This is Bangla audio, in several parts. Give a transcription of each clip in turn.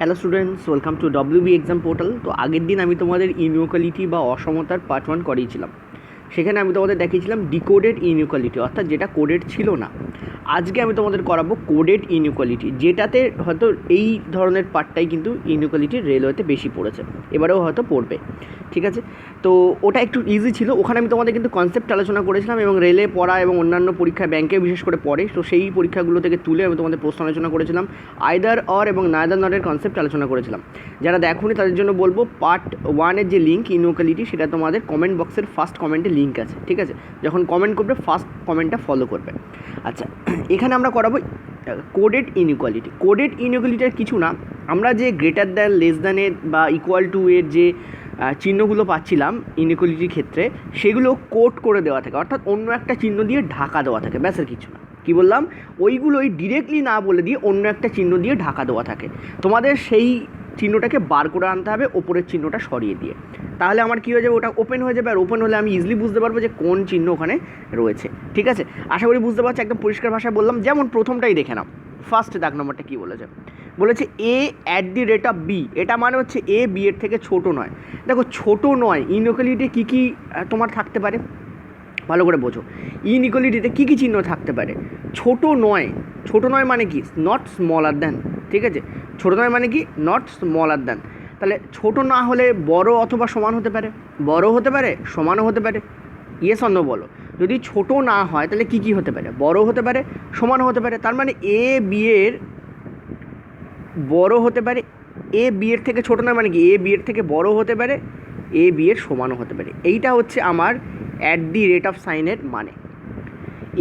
Hello students, welcome to WB exam portal. তো আগের দিন আমি তোমাদের ইনইকুয়ালিটি বা অসমতার পার্ট 1 করিয়েছিলাম। সেখানে আমি তোমাদের দেখিয়েছিলাম ডিকোডেড ইনইকুয়ালিটি, অর্থাৎ যেটা কোডেড ছিল না। আজকে আমি তোমাদের করাবো কোডেড ইনইকুয়ালিটি, যেটাতে হয়তো এই ধরনের পার্টটাই কিন্তু ইনইকুয়ালিটি রেলওয়েতে বেশি পড়েছে, এবারেও হয়তো পড়বে। ঠিক আছে, তো ওটা একটু ইজি ছিল। ওখানে আমি তোমাদের কিন্তু কনসেপ্ট আলোচনা করেছিলাম এবং রেলে পড়া এবং অন্যান্য পরীক্ষায় ব্যাংকে বিশেষ করে পড়ে, তো সেই পরীক্ষাগুলো থেকে তুলে আমি তোমাদের প্রশ্ন আলোচনা করেছিলাম। আইদার অর এবং নাইদার নটের কনসেপ্ট আলোচনা করেছিলাম। যারা দেখোনি তাদের জন্য বলবো, পার্ট 1-এর যে লিঙ্ক ইনইকুয়ালিটি, সেটা তোমাদের কমেন্ট বক্সের ফার্স্ট কমেন্টে লিঙ্ক আছে। ঠিক আছে, যখন কমেন্ট করবে ফার্স্ট কমেন্টটা ফলো করবে। আচ্ছা, এখানে আমরা করাবো কোডেড ইনইকুয়ালিটি। কোডেড ইনইকুয়ালিটির কিছু না, আমরা যে গ্রেটার দ্যান, লেস দ্যানের বা ইকুয়াল টু এর যে চিহ্নগুলো পাচ্ছিলাম ইনইকুয়ালিটির ক্ষেত্রে, সেগুলো কোড করে দেওয়া থাকে, অর্থাৎ অন্য একটা চিহ্ন দিয়ে ঢাকা দেওয়া থাকে, ব্যাস আর কিছু না। কী বললাম, ওইগুলোই ডিরেক্টলি না বলে দিয়ে অন্য একটা চিহ্ন দিয়ে ঢাকা দেওয়া থাকে। তোমাদের সেই চিহ্নটাকে বার করে আনতে হবে ওপরের চিহ্নটা সরিয়ে দিয়ে, তাহলে আমার কী হয়ে যাবে, ওটা ওপেন হয়ে যাবে। আর ওপেন হলে আমি ইজিলি বুঝতে পারবো যে কোন চিহ্ন ওখানে রয়েছে। ঠিক আছে, আশা করি বুঝতে পারছি, একদম পরিষ্কার ভাষায় বললাম। যেমন প্রথমটাই দেখে নাও, ফার্স্ট দাগ নম্বরটা কী বলেছে, বলেছে A at the rate of B. এটা মানে হচ্ছে এ বি এর থেকে ছোট নয়। দেখো, ছোট নয় ইনইকুয়ালিটি কী কী তোমার থাকতে পারে, ভালো করে বোঝো। ইনইকুয়ালিটিতে কী কী চিহ্ন থাকতে পারে? ছোট নয়, ছোট নয় মানে কি, নট স্মলার দ্যান। ঠিক আছে, ছোট নয় মানে কি, নট স্মলার দ্যান। তাহলে ছোট না হলে বড় অথবা সমান হতে পারে, বড় হতে পারে, সমানও হতে পারে। ইয়েস অন্য বলো। যদি ছোট না হয় তাহলে কী কী হতে পারে? বড় হতে পারে, সমানও হতে পারে। তার মানে এ বি এর বড় হতে পারে, এ বি এর থেকে ছোট নয় মানে কি, এ বি এর থেকে বড় হতে পারে, এ বি এর সমানও হতে পারে। এইটা হচ্ছে আমার অ্যাট দি রেট অফ সাইনের মানে।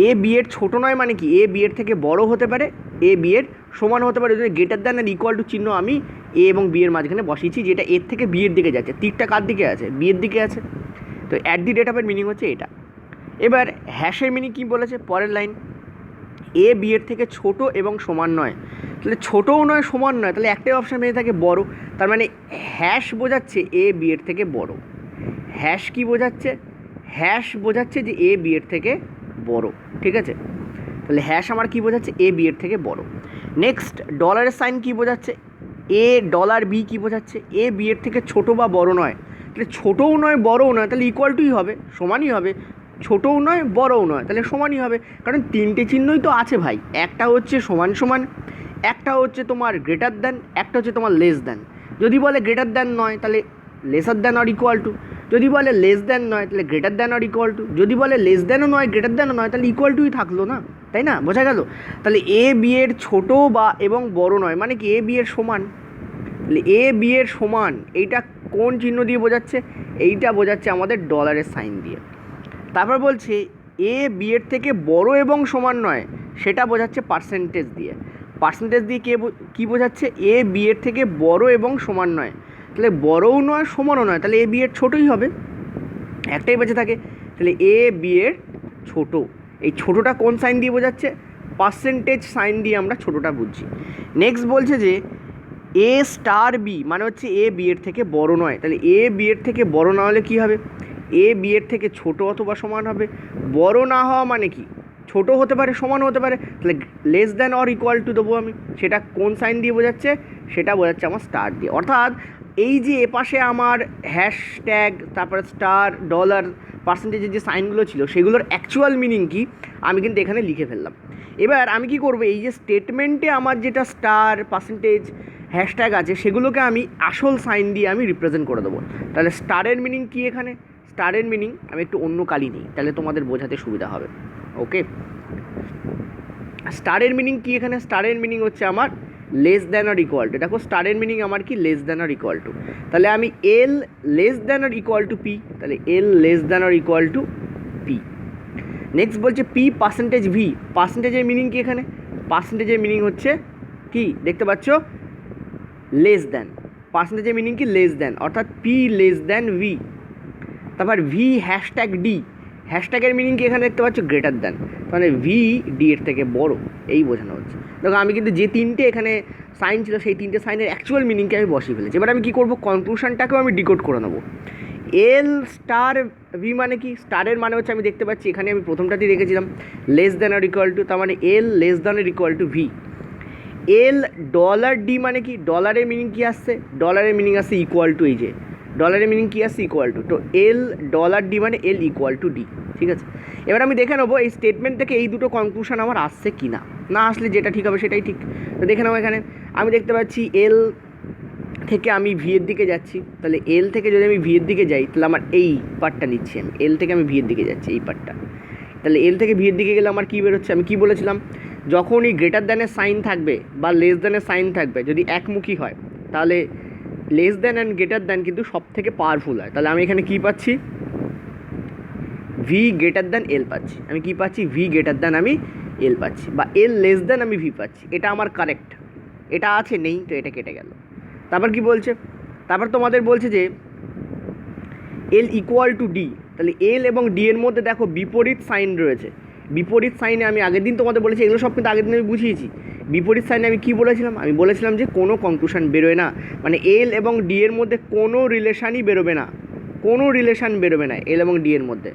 এ বি এর ছোট নয় মানে কি, এ বি এর থেকে বড় হতে পারে, এ বি এর সমান হতে পারে। যদি গ্রেটার দ্যান আর ইকুয়াল টু চিহ্ন আমি এ এবং বি এর মাঝখানে বসিয়েছি, যেটা এর থেকে বি এর দিকে যাচ্ছে, তীরটা কার দিকে আছে, বি এর দিকে আছে। তো অ্যাট দি রেট অফের মিনিং হচ্ছে এটা। এবার হ্যাশের মিনিং কী বলেছে, পরের লাইন, এ বি এর থেকে ছোট এবং সমান নয়। তাহলে ছোটও নয়, সমান নয়, তাহলে একটাই অপশান বেঁচে থাকে, বড়। তার মানে হ্যাশ বোঝাচ্ছে এ বি এর থেকে বড়। হ্যাশ কি বোঝাচ্ছে? হ্যাশ বোঝাচ্ছে যে এ বি এর থেকে বড়। ঠিক আছে, তাহলে হ্যাশ আমার কি বোঝাচ্ছে, এ বি এর থেকে বড়। নেক্সট, ডলারের সাইন কি বোঝাচ্ছে, এ ডলার বি কি বোঝাচ্ছে, এ বি এর থেকে ছোট বা বড় নয়। তাহলে ছোটও নয়, বড়ও নয়, তাহলে ইকুয়াল টুই হবে, সমানই হবে। ছোটও নয়, বড়ও নয়, তাহলে সমানই হবে, কারণ তিনটে চিহ্নই তো আছে ভাই। একটা হচ্ছে সমান সমান, একটা হচ্ছে তোমার গ্রেটার দ্যান, একটা হচ্ছে তোমার লেস দ্যান। যদি বলে গ্রেটার দ্যান নয় তাহলে lesser than or equal to, যদি বলে লেস দ্যান নয় তাহলে greater than or equal to, যদি বলে লেস দ্যানও নয় গ্রেটার দ্যানও নয় তাহলে ইকুয়াল টুই থাকলো না, তাই না? বোঝা গেল? তাহলে এ বি এর ছোটো বা এবং বড় নয় মানে কি, এ বি এর সমান। তাহলে এ বি এর সমান, এইটা কোন চিহ্ন দিয়ে বোঝাচ্ছে? এইটা বোঝাচ্ছে আমাদের ডলারের সাইন দিয়ে। তারপর বলছে এ বি এর থেকে বড় এবং সমান নয়, সেটা বোঝাচ্ছে পার্সেন্টেজ দিয়ে। পার্সেন্টেজ দিয়ে কী বোঝাচ্ছে? এ বি এর থেকে বড় এবং সমান নয়, তাহলে বড়ও নয়, সমানও নয়, তাহলে এ বি এর ছোটোই হবে, একটাই বেঁচে থাকে। তাহলে এ বি এর ছোটো, এই ছোটোটা কোন সাইন দিয়ে বোঝাচ্ছে? পার্সেন্টেজ সাইন দিয়ে আমরা ছোটোটা বুঝছি। নেক্সট বলছে যে এ স্টার বি মানে হচ্ছে এ বি এর থেকে বড় নয়, তাহলে এ বি এর থেকে বড় না হলে কী হবে? এ বি এর থেকে ছোটো অথবা সমান হবে। বড় না হওয়া মানে কি, ছোটো হতে পারে, সমান হতে পারে, তাহলে less than or equal two দেবো আমি। সেটা কোন সাইন দিয়ে বোঝাচ্ছে? সেটা বোঝাচ্ছে আমার স্টার দিয়ে। অর্থাৎ এই যে এপাশে আমার হ্যাশট্যাগ, তারপরে স্টার, ডলার, পার্সেন্টেজের যে সাইনগুলো ছিল, সেগুলোর অ্যাকচুয়াল মিনিং কি আমি কিন্তু এখানে লিখে ফেললাম। এবার আমি কি করব, এই যে স্টেটমেন্টে আমার যেটা স্টার, পার্সেন্টেজ, হ্যাশট্যাগ আছে, সেগুলোকে আমি আসল সাইন দিয়ে আমি রিপ্রেজেন্ট করে দেবো। তাহলে স্টারের মিনিং কি এখানে? স্টারের মিনিং আমি একটু অন্য কালি নিই, তাহলে তোমাদের বোঝাতে সুবিধা হবে। ওকে, স্টারের মিনিং কি এখানে? স্টারের মিনিং হচ্ছে আমার লেস দ্যান আর ইকুয়াল টু। দেখো, স্টারের মিনিং আমার কি, লেস দ্যান আর ইকুয়াল টু। তাহলে আমি এল লেস দ্যান আর ইকুয়াল টু পি, তাহলে এল লেস দ্যান আর ইকুয়াল টু পি। নেক্সট বলছে পি পার্সেন্টেজ ভি। পার্সেন্টেজের মিনিং কি এখানে? পার্সেন্টেজের মিনিং হচ্ছে কি, দেখতে পাচ্ছ, লেস দ্যান। পার্সেন্টেজের মিনিং কি, লেস দ্যান, অর্থাৎ পি লেস দ্যান ভি। তারপর ভি হ্যাশট্যাগ ডি, হ্যাশট্যাগের মিনিং কি এখানে দেখতে পাচ্ছ, গ্রেটার দ্যান, মানে ভি ডি এর থেকে বড়, এই বোঝানো হচ্ছে। দেখো, আমি কিন্তু যে তিনটে এখানে সাইন ছিল, সেই তিনটে সাইনের অ্যাকচুয়াল মিনিংকে আমি বসিয়ে ফেলেছি। এবার আমি কী করবো, কনক্লুশনটাকেও আমি ডিকোড করে নেবো। এল স্টার ভি মানে কি, স্টারের মানে হচ্ছে, আমি দেখতে পাচ্ছি এখানে আমি প্রথমটাতেই রেখেছিলাম লেস দ্যান আর ইকুয়াল টু, তার মানে এল লেস দ্যান আর equal to V. L dollar D মানে কি, ডলারের মিনিং কি আসছে, ডলারের মিনিং আসছে ইকুয়াল টু, এই যে ডলারের মিনিং কি আসছে ইকুয়াল টু, তো এল ডলার ডি মানে এল ইকুয়াল টু ডি, ঠিক আছে। এবার আমি দেখে নেবো এই স্টেটমেন্ট থেকে এই দুটো কনক্লুশন আমার আসছে কি না, না আসলে যেটা ঠিক হবে সেটাই ঠিক। তো দেখে নেবো এখানে আমি দেখতে পাচ্ছি এল থেকে আমি ভি এর দিকে যাচ্ছি, তাহলে এল থেকে যদি আমি ভি এর দিকে যাই তাহলে আমার এই পার্টটা নিচ্ছি, আমি এল থেকে আমি ভি এর দিকে যাচ্ছি এই পার্টটা, তাহলে এল থেকে ভি এর দিকে গেলে আমার কী বেরোচ্ছে, আমি কী বলেছিলাম, যখনই গ্রেটার দ্যানের সাইন থাকবে বা লেস দ্যানের সাইন থাকবে, যদি একমুখী হয় তাহলে less than and greater than কিন্তু সব থেকে পাওয়ারফুল হয়। তাহলে আমি এখানে কী পাচ্ছি, ভি গ্রেটার দ্যান এল পাচ্ছি, আমি কী পাচ্ছি, ভি গ্রেটার দ্যান আমি এল পাচ্ছি, বা এল লেস দ্যান আমি ভি পাচ্ছি, এটা আমার কারেক্ট, এটা আছে নেই, তো এটা কেটে গেল। তারপর কি বলছে, তারপর তোমাদের বলছে যে এল ইকুয়াল টু ডি, তাহলে এল এবং ডি এর মধ্যে দেখো বিপরীত সাইন রয়েছে, বিপরীত সাইনে আমি আগের দিন তোমাদের বলেছি, এগুলো সব কিন্তু আগের দিন আমি বুঝিয়েছি। বিপরীত সাইনে আমি কী বলেছিলাম, আমি বলেছিলাম যে কোনো কনক্লুশন বেরোয় না, মানে এল এবং ডি এর মধ্যে কোনো রিলেশানই বেরোবে না, কোনো রিলেশান বেরোবে না এল এবং ডি এর মধ্যে,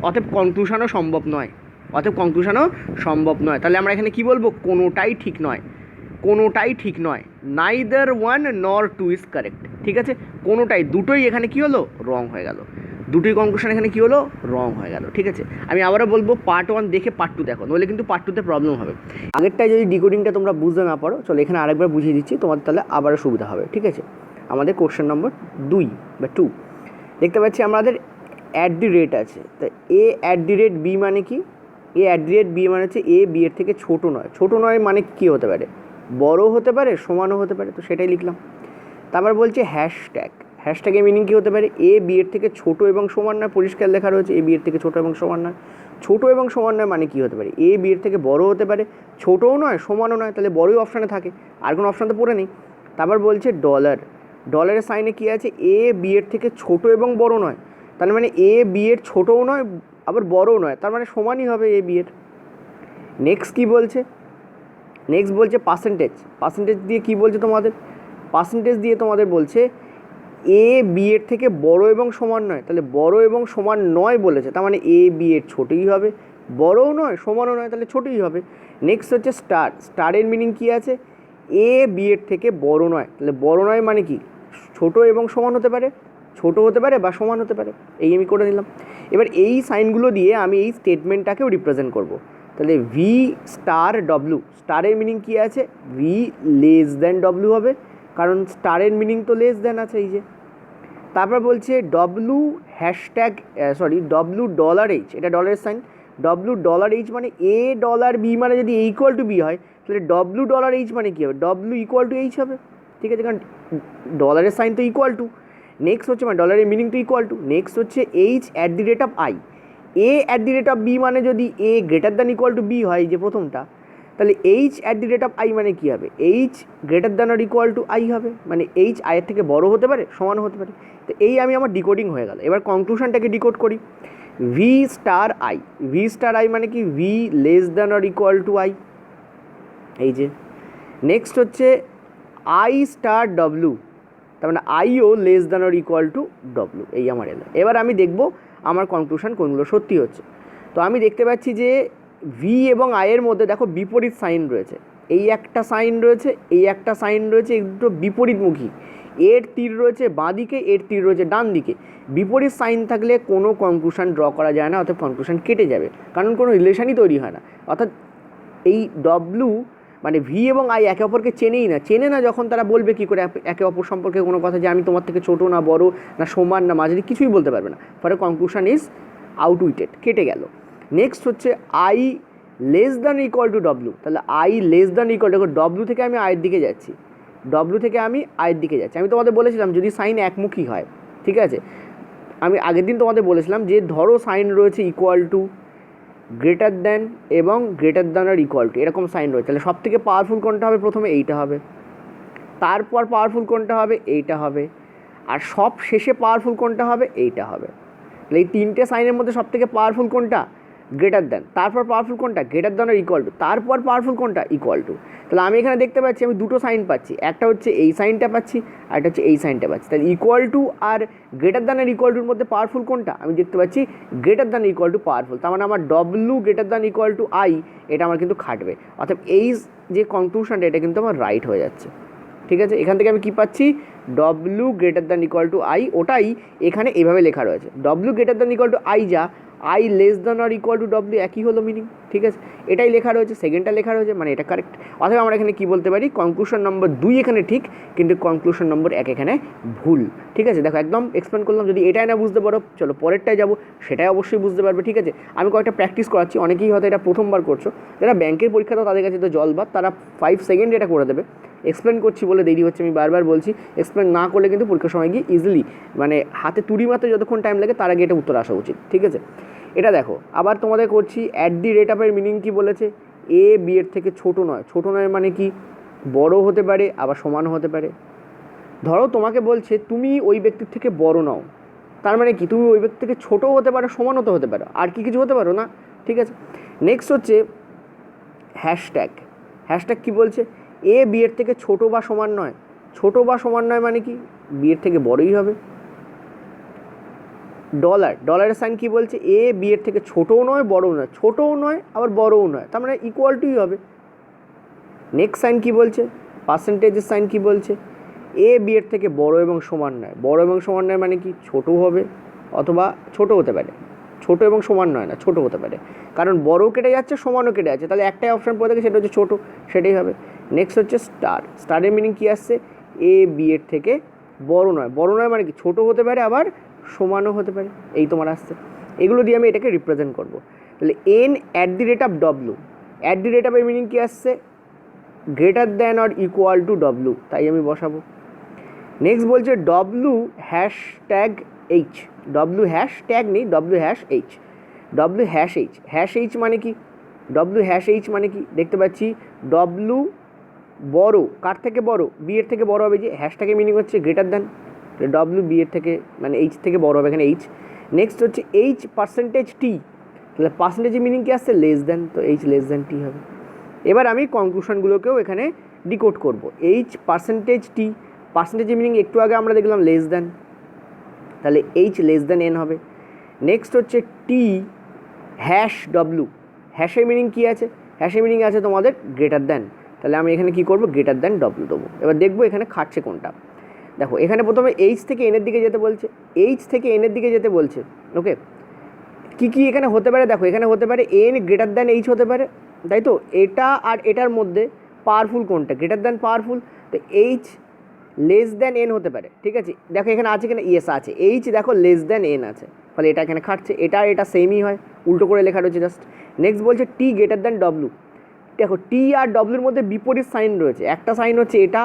অতএব কনক্লুশনও সম্ভব নয়, অতএব কনক্লুশনও সম্ভব নয়। তাহলে আমরা এখানে কী বলবো, কোনোটাই ঠিক নয়, কোনোটাই ঠিক নয়, নাইদার ওয়ান নর টু ইজ কারেক্ট, ঠিক আছে, কোনোটাই, দুটোই এখানে কী হলো, রং হয়ে গেল, দুটোই কনক্লুশন এখানে কী হলো, রং হয়ে গেল, ঠিক আছে। আমি আবারও বলবো পার্ট 1 দেখে পার্ট 2 দেখো, নইলে কিন্তু পার্ট 2তে প্রবলেম হবে। আগেরটায় যদি ডিকোডিংটা তোমরা বুঝতে না পারো, চলো এখানে আরেকবার বুঝিয়ে দিচ্ছি, তোমাদের তাহলে আবারও সুবিধা হবে, ঠিক আছে। আমাদের কোশ্চেন নম্বর 2 বা 2 দেখতে পাচ্ছি আমাদের অ্যাট দি রেট আছে, তা A at the rate B মানে কি, A at the rate B মানে হচ্ছে এ বি এর থেকে ছোটো নয়, ছোটো নয় মানে কী হতে পারে, বড় হতে পারে, সমানও হতে পারে, তো সেটাই লিখলাম। তারপর বলছে হ্যাশট্যাগ, হ্যাশট্যাগের মিনিং কী হতে পারে, এ বি এর থেকে ছোটো এবং সমান নয়, পরিষ্কার লেখা রয়েছে এ বি এর থেকে ছোটো এবং সমান নয়, ছোটো এবং সমান নয় মানে কী হতে পারে, এ বি এর থেকে বড় হতে পারে, ছোটোও নয় সমানও নয়, তাহলে বড়ই অপশানে থাকে, আর কোনো অপশান তো পড়ে নেই। তারপর বলছে ডলার, ডলারের সাইনে কী আছে, এ বি এর থেকে ছোটো এবং বড় নয়, তার মানে এ বি এর ছোটোও নয় আবার বড়ও নয়, তার মানে সমানই হবে এ বি এর। নেক্সট কী বলছে, নেক্সট বলছে পার্সেন্টেজ, পার্সেন্টেজ দিয়ে কী বলছে তোমাদের, পার্সেন্টেজ দিয়ে তোমাদের বলছে এ বি এর থেকে বড় এবং সমান নয়, তাহলে বড় এবং সমান নয় বলেছে, তার মানে এ বি এর ছোটোই হবে, বড়ও নয় সমানও নয়, তাহলে ছোটোই হবে। নেক্সট হচ্ছে স্টার, স্টারের মিনিং কী আছে, এ বি এর থেকে বড় নয়, তাহলে বড় নয় মানে কি, ছোটো এবং সমান হতে পারে, ছোটো হতে পারে বা সমান হতে পারে, এই আমি করে নিলাম। এবার এই সাইনগুলো দিয়ে আমি এই স্টেটমেন্টটাকেও রিপ্রেজেন্ট করব, তাহলে ভি স্টার ডব্লু, স্টারের মিনিং কী আছে, ভি লেস দ্যান ডব্লু হবে, কারণ স্টারের মিনিং তো লেস দ্যান আছে এই যে। তারপর বলছে W hashtag W dollar H, এটা ডলারের সাইন, ডব্লু ডলার এইচ মানে এ ডলার বি মানে যদি এ ইকুয়াল টু বি হয়, তাহলে ডব্লু ডলার এইচ মানে কী হবে, ডব্লু ইকুয়াল টু এইচ হবে, ঠিক আছে, কারণ ডলারের সাইন তো ইকুয়াল টু। নেক্সট হচ্ছে মানে ডলারের মিনিং তো ইকুয়াল টু। নেক্সট হচ্ছে H at the rate of I, A at the rate of B মানে যদি A greater than equal to B হয় যে প্রথমটা, তাহলে H at the rate of I মানে কী হবে, H greater than or equal to I হবে, মানে এইচ আয়ের থেকে বড় হতে পারে সমানও হতে পারে। তো এই আমি আমার ডিকোডিং হয়ে গেল। এবার কনক্লুশনটাকে ডিকোড করি, V star I, V star I মানে কি, V less than or equal to I, এই যে। নেক্সট হচ্ছে আই স্টার ডব্লু, তার মানে আইও less than or equal to W, এই আমার এলো। এবার আমি দেখব আমার কনক্লুশন কোনগুলো সত্যি হচ্ছে। তো আমি দেখতে পাচ্ছি যে ভি এবং আইয়ের মধ্যে দেখো বিপরীত সাইন রয়েছে, এই একটা সাইন রয়েছে, এই একটা সাইন রয়েছে, এই দুটো বিপরীতমুখী, এর তীর রয়েছে বাঁ দিকে, এর তীর রয়েছে ডান দিকে। বিপরীত সাইন থাকলে কোনো কনক্লুশন ড্র করা যায় না, অর্থাৎ কনক্লুশন কেটে যাবে, কারণ কোনো রিলেশনই তৈরি হয় না। অর্থাৎ এই ডব্লু মানে ভি এবং আই একে অপরকে চেনেই না, চেনে না যখন তারা বলবে কী করে একে অপর সম্পর্কে কোনো কথা, যে আমি তোমার থেকে ছোটো না বড়ো না সমান না মাঝারি, কিছুই বলতে পারবে না, ফলে কনক্লুশন ইজ আউটউইটেড, কেটে গেল। নেক্সট হচ্ছে I less than equal to W, তাহলে I less than equal to, W থেকে আমি আয়ের দিকে যাচ্ছি, ডব্লু থেকে আমি আয়ের দিকে যাচ্ছি। আমি তোমাদের বলেছিলাম যদি সাইন একমুখী হয়, ঠিক আছে, আমি আগের দিন তোমাদের বলেছিলাম যে ধরো সাইন রয়েছে ইকুয়াল টু, গ্রেটার দ্যান এবং গ্রেটার দ্যান আর ইকুয়াল টু, এরকম সাইন রয়েছে, তাহলে সব থেকে পাওয়ারফুল কোনটা হবে, প্রথমে এইটা হবে, তারপর পাওয়ারফুল কোনটা হবে, এইটা হবে, আর সব শেষে পাওয়ারফুল কোনটা হবে, এইটা হবে। তাহলে এই তিনটে সাইনের মধ্যে সব থেকে পাওয়ারফুল কোনটা, গ্রেটার দ্যান, তারপর পাওয়ারফুল কোনটা, গ্রেটার দ্যান আর ইকুয়াল টু, তারপর পাওয়ারফুল কোনটা, ইকুয়াল টু। তাহলে আমি এখানে দেখতে পাচ্ছি আমি দুটো সাইন পাচ্ছি, একটা হচ্ছে এই সাইনটা পাচ্ছি আর একটা হচ্ছে এই সাইনটা পাচ্ছি। তাহলে ইকুয়াল টু আর গ্রেটার দ্যান আর ইকুয়াল টুর মধ্যে পাওয়ারফুল কোনটা, আমি দেখতে পাচ্ছি greater than equal to powerful. তার মানে আমার W greater than equal to I, এটা আমার কিন্তু খাটবে। অর্থাৎ এই যে কনক্লুশনটা এটা কিন্তু আমার রাইট হয়ে যাচ্ছে। ঠিক আছে, এখান থেকে আমি কী পাচ্ছি, W greater than equal to I, ওটাই এখানে এভাবে লেখা রয়েছে। W greater than equal to I যা, আই লেস দ্যান আর ইকুয়াল টু ডব্লু একই হলো মিনিং। ঠিক আছে, এটাই লেখা রয়েছে, সেকেন্ডটা লেখা রয়েছে, মানে এটা কারেক্ট। অথবা আমরা এখানে কী বলতে পারি, কনক্লুশন নম্বর 2 এখানে ঠিক, কিন্তু কনক্লুশন নম্বর 1 এখানে ভুল। ঠিক আছে, দেখো একদম এক্সপ্লেন করলাম। যদি এটাই না বুঝতে পারো, চলো পরেরটায় যাবো, সেটাই অবশ্যই বুঝতে পারবে। ঠিক আছে, আমি কয়েকটা প্র্যাকটিস করাচ্ছি, অনেকেই হয়তো এটা প্রথমবার করছো, যারা ব্যাংকের পরীক্ষা তো তাদের কাছে তো জলবাদ, তারা 5 সেকেন্ড এটা করে দেবে। এক্সপ্লেন করছি বলে দেরি হচ্ছে, আমি বারবার বলছি, এক্সপ্লেন না করলে কিন্তু পরীক্ষার সময় গিয়ে ইজিলি মানে হাতে তুড়ি মারতে যতক্ষণ টাইম লাগে তার আগে এটা উত্তর আসা উচিত। ঠিক আছে, এটা দেখো আবার তোমাদের করছি। অ্যাট দি রেট অফের মিনিং কী বলেছে, এ বি এর থেকে ছোটো নয়। ছোটো নয় মানে কি, বড় হতে পারে আবার সমানও হতে পারে। ধরো তোমাকে বলছে তুমি ওই ব্যক্তির থেকে বড় নও, তার মানে কি তুমি ওই ব্যক্তির থেকে ছোটও হতে পারো সমানও তো হতে পারো, আর কি কিছু হতে পারো না। ঠিক আছে, নেক্সট হচ্ছে হ্যাশট্যাগ। হ্যাশট্যাগ কী বলছে, এ বি এর থেকে ছোটো বা সমান নয়। ছোটো বা সমান নয় মানে কি, বি এর থেকে বড়ই হবে। ডলার, ডলারের সাইন কী বলছে, এ বি এর থেকে ছোটোও নয় বড়ও নয়, ছোটোও নয় আবার বড়ও নয়, তার মানে ইকুয়াল টুই হবে। নেক্সট সাইন কী বলছে, পার্সেন্টেজের সাইন কী বলছে, এ বি এর থেকে বড় এবং সমান নয়। বড় এবং সমান নয় মানে কি, ছোটো হবে অথবা ছোটো হতে পারে। ছোটো এবং সমান নয় না, ছোটো হতে পারে, কারণ বড়ও কেটে যাচ্ছে সমানও কেটে যাচ্ছে, তাহলে একটাই অপশান পড়ে থাকে, সেটা হচ্ছে ছোটো, সেটাই হবে। নেক্সট হচ্ছে স্টার। স্টারের মিনিং কী আসছে, এ বি এর থেকে বড় নয়। বড় নয় মানে কি, ছোটো হতে পারে আবার সমানও হতে পারে, এই তোমার আসছে। এগুলো দিয়ে আমি এটাকে রিপ্রেজেন্ট করবো। তাহলে N at the rate of W, at the rate অফের মিনিং কী আসছে, greater than or equal to W, তাই আমি বসাবো। নেক্সট বলছে W hashtag H. W hashtag নেই, W hash H. W hash H, hash H মানে কি, ডব্লু হ্যাশ এইচ মানে কি, দেখতে পাচ্ছি ডব্লু বড়, কার থেকে বড়, বি এর থেকে বড় হবে, যে হ্যাশট্যাগের মিনিং হচ্ছে গ্রেটার দ্যান, ডব্লু বি এর থেকে মানে এইচ থেকে বড় হবে, এখানে এইচ। নেক্সট হচ্ছে এইচ পার্সেন্টেজ টি, তাহলে পার্সেন্টেজের মিনিং কী আসছে, লেস দ্যান, তো এইচ লেস দ্যান টি হবে। এবার আমি কনক্লুশনগুলোকেও এখানে ডিকোড করব। এইচ পার্সেন্টেজ টি, পার্সেন্টেজের মিনিং একটু আগে আমরা দেখলাম লেস দ্যান, তাহলে এইচ লেস দ্যান এন হবে। নেক্সট হচ্ছে টি হ্যাশ ডব্লু, হ্যাশের মিনিং কী আছে, হ্যাশের মিনিং আছে তোমাদের গ্রেটার দ্যান, তাহলে আমি এখানে কী করবো, গ্রেটার দ্যান ডব্লু দেবো। এবার দেখবো এখানে খাটছে কোনটা। দেখো এখানে প্রথমে এইচ থেকে এনের দিকে যেতে বলছে, এইচ থেকে এনের দিকে যেতে বলছে। ওকে, কী কী এখানে হতে পারে, দেখো এখানে হতে পারে এন গ্রেটার দ্যান এইচ হতে পারে, তাই তো। এটা আর এটার মধ্যে পাওয়ারফুল কোনটা, গ্রেটার দ্যান পাওয়ারফুল, তো এইচ লেস দ্যান এন হতে পারে। ঠিক আছে, দেখো এখানে আছে কিনা, ইয়েস আছে, এইচ দেখো লেস দ্যান এন আছে, ফলে এটা এখানে খাটছে। এটা এটা সেমই হয়, উল্টো করে লেখা রয়েছে জাস্ট। নেক্সট বলছে টি গ্রেটার দ্যান ডব্লু। দেখো টি আর ডব্লুর মধ্যে বিপরীত সাইন রয়েছে, একটা সাইন হচ্ছে এটা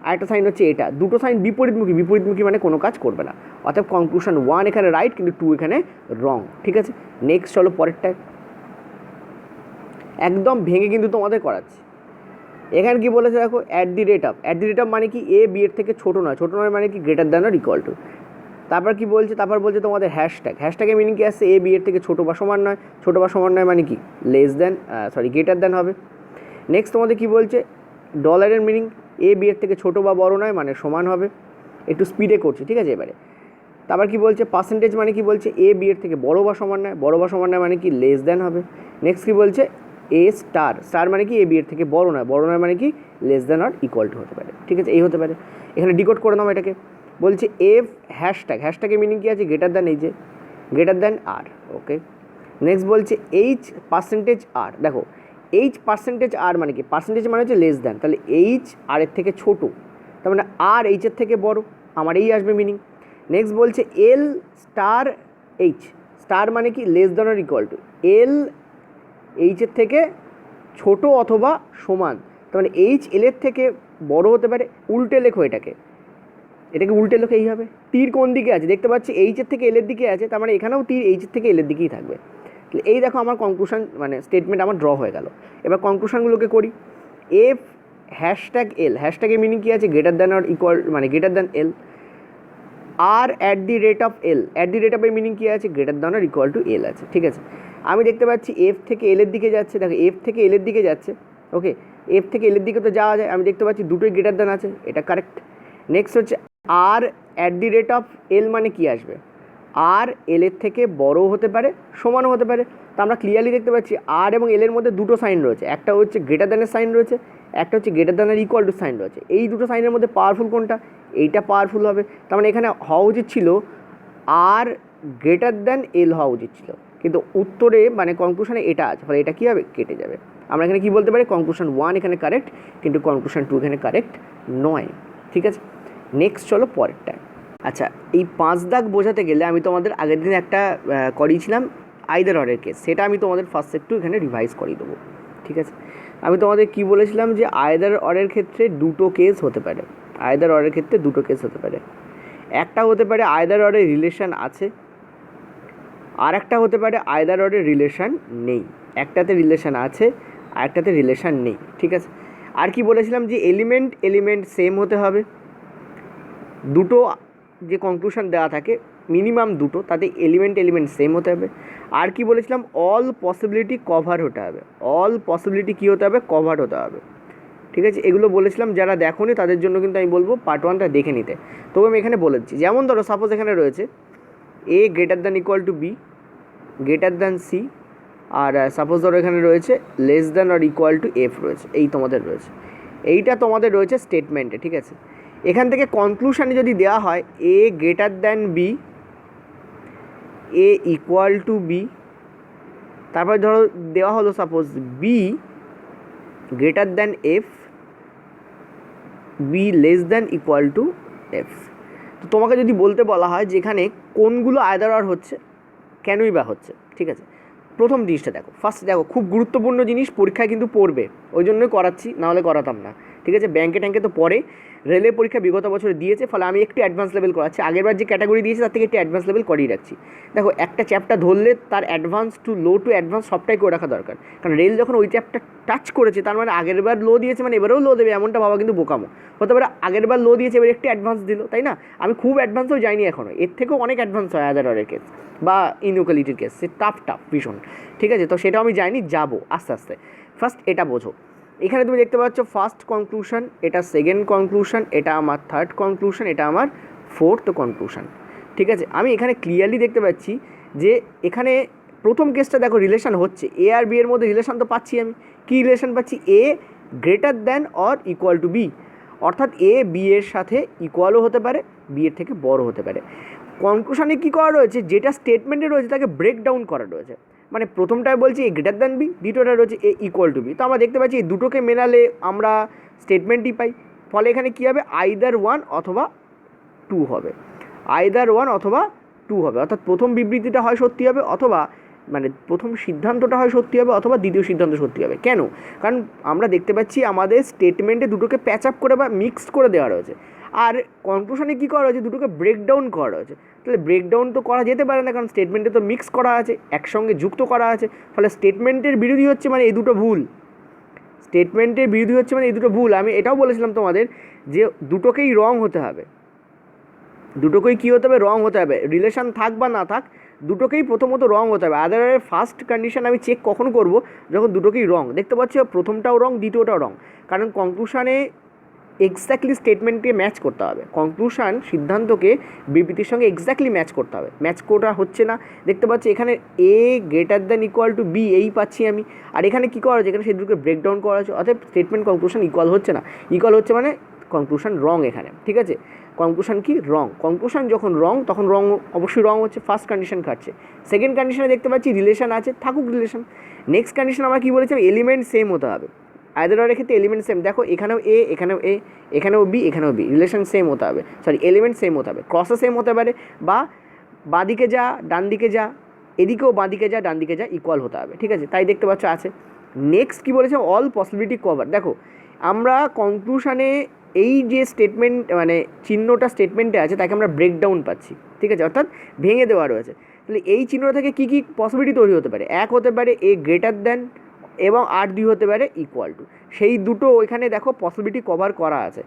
আর একটা সাইন হচ্ছে এটা, দুটো সাইন বিপরীতমুখী, বিপরীতমুখী মানে কোনো কাজ করবে না। অর্থাৎ কনক্লুশন 1 এখানে রাইট, কিন্তু 2 এখানে রং। ঠিক আছে, নেক্সট চলো পরেরটায়, একদম ভেঙে কিন্তু তোমাদের করাচ্ছি। এখানে কি বলেছে দেখো, at the rate of, at the rate of মানে কি, এ বি এর থেকে ছোটো নয়, ছোটো নয় মানে কি, greater than or equal to. তারপর কি বলছে, তারপর বলছে তোমাদের হ্যাশট্যাগ। হ্যাশট্যাগের মিনিং কি আসছে, এ বি এর থেকে ছোটো বা সমান নয়, ছোটো বা সমান নয় মানে কি, লেস দ্যান গ্রেটার দ্যান হবে। নেক্সট তোমাদের কি বলছে, ডলারের মিনিং, এ বি এর থেকে ছোটো বা বড় নয় মানে সমান হবে। একটু স্পিডে করছি, ঠিক আছে। এবারে তারপর কি বলছে, পার্সেন্টেজ মানে কি বলছে, এ বি এর থেকে বড় বা সমান নয়, বড় বা সমান নয় মানে কি, লেস দ্যান হবে। নেক্সট কি বলছে, এ স্টার, স্টার মানে কি, এ বি এর থেকে বড় নয়, বড় নয় মানে কি, less than or equal two হতে পারে। ঠিক আছে, এই হতে পারে। এখানে ডিকোড করে নাও এটাকে। বলছে এফ হ্যাশট্যাগ, হ্যাশট্যাগের মিনিং কী আছে, গ্রেটার দ্যান, এই যে গ্রেটার দ্যান আর। ওকে, নেক্সট বলছে এইচ পার্সেন্টেজ আর। দেখো এইচ পার্সেন্টেজ আর মানে কি, পার্সেন্টেজ মানে হচ্ছে লেস দ্যান, তাহলে এইচ আর এর থেকে ছোটো, তার মানে আর এইচের থেকে বড়, আমার এই আসবে মিনিং। নেক্সট বলছে এল স্টার এইচ, স্টার মানে কি, less than or equal to, L এইচের থেকে ছোটো অথবা সমান, তার মানে এইচ এলের থেকে বড় হতে পারে। উল্টে লেখো এটাকে, এটাকে উল্টে লেখো এইভাবে। তীর কোন দিকে আছে দেখতে পাচ্ছি, এইচের থেকে এলের দিকে আছে, তার মানে এখানেও তীর এইচের থেকে এলের দিকেই থাকবে। তাহলে এই দেখো আমার কনক্লুশন মানে স্টেটমেন্ট আমার ড্র হয়ে গেল। এবার কনক্লুশনগুলোকে করি। এফ হ্যাশট্যাগ এল, হ্যাশট্যাগের মিনিং কী আছে, গ্রেটার দ্যান অর ইকুয়াল মানে গ্রেটার দ্যান এল। আর at the rate of L, at the rate of এর মিনিং কী আছে, greater than or equal to L আছে। ঠিক আছে, আমি দেখতে পাচ্ছি এফ থেকে এলের দিকে যাচ্ছে, দেখো এফ থেকে এলের দিকে যাচ্ছে, ওকে, এফ থেকে এলের দিকে তো যাওয়া যায়, আমি দেখতে পাচ্ছি দুটোই গ্রেটার দ্যান আছে, এটা কারেক্ট। নেক্সট হচ্ছে আর অ্যাট দি রেট অফ এল মানে কি আসবে, আর এলের থেকে বড়ও হতে পারে সমানও হতে পারে। তো আমরা ক্লিয়ারলি দেখতে পাচ্ছি আর এবং এলের মধ্যে দুটো সাইন রয়েছে, একটা হচ্ছে গ্রেটার দ্যানের সাইন রয়েছে, একটা হচ্ছে গ্রেটার দ্যানের ইকুয়াল টু সাইন রয়েছে। এই দুটো সাইনের মধ্যে পাওয়ারফুল কোনটা, এইটা পাওয়ারফুল হবে। তার মানে এখানে হওয়া উচিত ছিল আর গ্রেটার দ্যান এল হওয়া উচিত ছিল, কিন্তু উত্তরে মানে কনক্লুশনে এটা আছে, ফলে এটা কী হবে, কেটে যাবে। আমরা এখানে কী বলতে পারি, কনক্লুশন 1 এখানে কারেক্ট, কিন্তু কনক্লুশন 2 এখানে কারেক্ট নয়। ঠিক আছে, নেক্সট চলো পরেরটা। আচ্ছা, এই 5 দাগ বোঝাতে গেলে আমি তোমাদের আগের দিন একটা করিয়েছিলাম আইদার অরের কেস, সেটা আমি তোমাদের ফার্স্ট একটু এখানে রিভাইজ করিয়ে দেবো। ঠিক আছে, আমি তোমাদের কি বলেছিলাম যে আইদার অরের ক্ষেত্রে দুটো কেস হতে পারে, আইদার অরের ক্ষেত্রে দুটো কেস হতে পারে। একটা হতে পারে আইদার অরের রিলেশান আছে, আর একটা হতে পারে আইদার অরের রিলেশান নেই। একটাতে রিলেশান আছে, আর একটাতে রিলেশান নেই। ঠিক আছে, আর কি বলেছিলাম যে এলিমেন্ট সেম হতে হবে, দুটো যে কনক্লুশন দেওয়া থাকে মিনিমাম দুটো, তাতে এলিমেন্ট সেম হতে হবে। আর কি বলেছিলাম, অল পসিবিলিটি কভার হতে হবে, অল পসিবিলিটি কী হতে হবে, কভার হতে হবে। ঠিক আছে, এগুলো বলেছিলাম, যারা দেখোনি তাদের জন্য কিন্তু আমি বলবো পার্ট 1টা দেখে নিতে। তবে আমি এখানে বলে দিচ্ছি, যেমন ধরো সাপোজ এখানে রয়েছে A greater than equal to B, greater than C, আর সাপোজ ধরো এখানে রয়েছে লেস দ্যান আর ইকুয়াল টু এফ রয়েছে, এই তোমাদের রয়েছে, এইটা তোমাদের রয়েছে স্টেটমেন্টে। ঠিক আছে, এখান থেকে কনক্লুশনে যদি দেওয়া হয় A greater than B, A equal to B, তারপরে ধরো দেওয়া হলো suppose B greater than F, B less than equal to F. তো তোমাকে যদি বলতে বলা হয় যেখানে কোনগুলো আইদার অর হচ্ছে, কেনই বা হচ্ছে। ঠিক আছে, প্রথম জিনিসটা দেখো, ফার্স্ট দেখো, খুব গুরুত্বপূর্ণ জিনিস, পরীক্ষায় কিন্তু পড়বে, ওই জন্যই করাচ্ছি, নাহলে করাতাম না। ঠিক আছে, ব্যাঙ্কে ট্যাঙ্কে তো পড়ে, রেলের পরীক্ষা বিগত বছরে দিয়েছে, ফলে আমি একটু অ্যাডভান্স লেভেল করাচ্ছি, আগেরবার যে ক্যাটাগরি দিয়েছে তার থেকে একটু অ্যাডভান্স লেভেল করিয়ে রাখছি। দেখো, একটা চ্যাপ্টার ধরলে তার advance to low to advance সবটাই করে রাখা দরকার, কারণ রেল যখন ওই চ্যাপ্টার টাচ করেছে তার মানে আগেরবার লো দিয়েছে মানে এবারেও লো দেবে, এমনটা ভাবা কিন্তু বোকামো। হতে পারে আগেরবার লো দিয়েছে, এবার একটু অ্যাডভান্স দিল, তাই না? আমি খুব অ্যাডভান্সও যাইনি এখনও, এর থেকেও অনেক অ্যাডভান্স হয় আদার অরের কেস বা ইনইকুয়ালিটির কেস, সে টাফ ভীষণ। ঠিক আছে, তো সেটাও আমি যাইনি, যাবো আস্তে আস্তে। ফার্স্ট এটা বোঝো, এখানে তুমি দেখতে পাচ্ছ ফার্স্ট কনক্লুশন, এটা সেকেন্ড কনক্লুশন, এটা আমার থার্ড কনক্লুশন, এটা আমার ফোর্থ কনক্লুশন। ঠিক আছে, আমি এখানে ক্লিয়ারলি দেখতে পাচ্ছি যে এখানে প্রথম কেসটা দেখো রিলেশন হচ্ছে, এ আর বি এর মধ্যে রিলেশন তো পাচ্ছি আমি, কী রিলেশন পাচ্ছি, A greater than or equal to B, অর্থাৎ এ বি এর সাথে ইকুয়ালও হতে পারে, বি এর থেকে বড় হতে পারে। কনক্লুশনে কী করা রয়েছে, যেটা স্টেটমেন্টে রয়েছে তাকে ব্রেক ডাউন করা রয়েছে, মানে প্রথমটায় বলছি এ গ্রেটার দ্যান বি, দ্বিতীয়টা রয়েছে এ ইকুয়াল টু বি। তো আমরা দেখতে পাচ্ছি এই দুটোকে মেলালে আমরা স্টেটমেন্টই পাই, ফলে এখানে কী হবে, আইদার 1 অথবা 2 হবে, আইদার 1 অথবা 2 হবে, অর্থাৎ প্রথম বিবৃতিটা হয় সত্যি হবে, অথবা মানে প্রথম সিদ্ধান্তটা হয় সত্যি হবে, অথবা দ্বিতীয় সিদ্ধান্ত সত্যি হবে। কেন? কারণ আমরা দেখতে পাচ্ছি আমাদের স্টেটমেন্টে দুটোকে প্যাচ আপ করে বা মিক্সড করে দেওয়া রয়েছে, আর কনক্লুশনে কী করা রয়েছে, দুটোকে ব্রেকডাউন করা রয়েছে। তাহলে ব্রেকডাউন তো করা যেতে পারে না, কারণ স্টেটমেন্টে তো মিক্স করা আছে, একসঙ্গে যুক্ত করা আছে, ফলে স্টেটমেন্টের বিরোধী হচ্ছে মানে এই দুটো ভুল, স্টেটমেন্টের বিরোধী হচ্ছে মানে এই দুটো ভুল। আমি এটাও বলেছিলাম তোমাদের যে দুটোকেই রং হতে হবে, দুটোকেই কী হতে হবে, রং হতে হবে, রিলেশান থাক বা না থাক, দুটোকেই প্রথমত রং হতে হবে। আদারের ফার্স্ট কন্ডিশন আমি চেক কখন করব, যখন দুটোকেই রং দেখতে পাচ্ছি, প্রথমটাও রং দ্বিতীয়টাও রং, কারণ কনক্লুশনে এক্স্যাক্টলি স্টেটমেন্টকে ম্যাচ করতে হবে, কনক্লুশন সিদ্ধান্তকে বিবৃতির সঙ্গে এক্স্যাক্টলি ম্যাচ করতে হবে, ম্যাচ করা হচ্ছে না। দেখতে পাচ্ছি এখানে A greater than equal to B, এই পাচ্ছি আমি, আর এখানে কী করা হচ্ছে, এখানে সেই দুটোকে ব্রেকডাউন করা হচ্ছে, অর্থাৎ স্টেটমেন্ট কনক্লুশন ইকুয়াল হচ্ছে না, ইকুয়াল হচ্ছে মানে কনক্লুশন রং এখানে। ঠিক আছে, কনক্লুশন কি রং, কনক্লুশন যখন রং তখন রং অবশ্যই রং হচ্ছে, ফার্স্ট কন্ডিশন কাটছে। সেকেন্ড কন্ডিশনে দেখতে পাচ্ছি রিলেশন আছে, থাকুক রিলেশন। নেক্সট কন্ডিশন আমরা কী বলেছিলাম, এলিমেন্ট সেম হতে হবে, আইদার অরের ক্ষেত্রে এলিমেন্ট সেম, দেখো এখানেও এ, এখানেও এ, এখানেও বি, এখানেও বি, রিলেশন সেম হতে হবে, সরি এলিমেন্ট সেম হতে হবে, ক্রসও সেম হতে পারে, বা বাঁদিকে যা ডান দিকে যা, এদিকেও বাঁদিকে যা ডান দিকে যা ইকুয়াল হতে হবে। ঠিক আছে, তাই দেখতে পাচ্ছ আছে। নেক্সট কী বলেছে, অল পসিবিলিটি কভার। দেখো আমরা কনক্লুশনে এই যে স্টেটমেন্ট মানে চিহ্নটা স্টেটমেন্টে আছে তাকে আমরা ব্রেকডাউন পাচ্ছি। ঠিক আছে, অর্থাৎ ভেঙে দেওয়া রয়েছে। তাহলে এই চিহ্নটা থেকে কী কী পসিবিলিটি তৈরি হতে পারে, এক হতে পারে এ গ্রেটার দ্যান, এবং আর দুই হতে পারে ইকুয়াল টু, সেই দুটো ওইখানে দেখো পসিবিলিটি কভার করা আছে।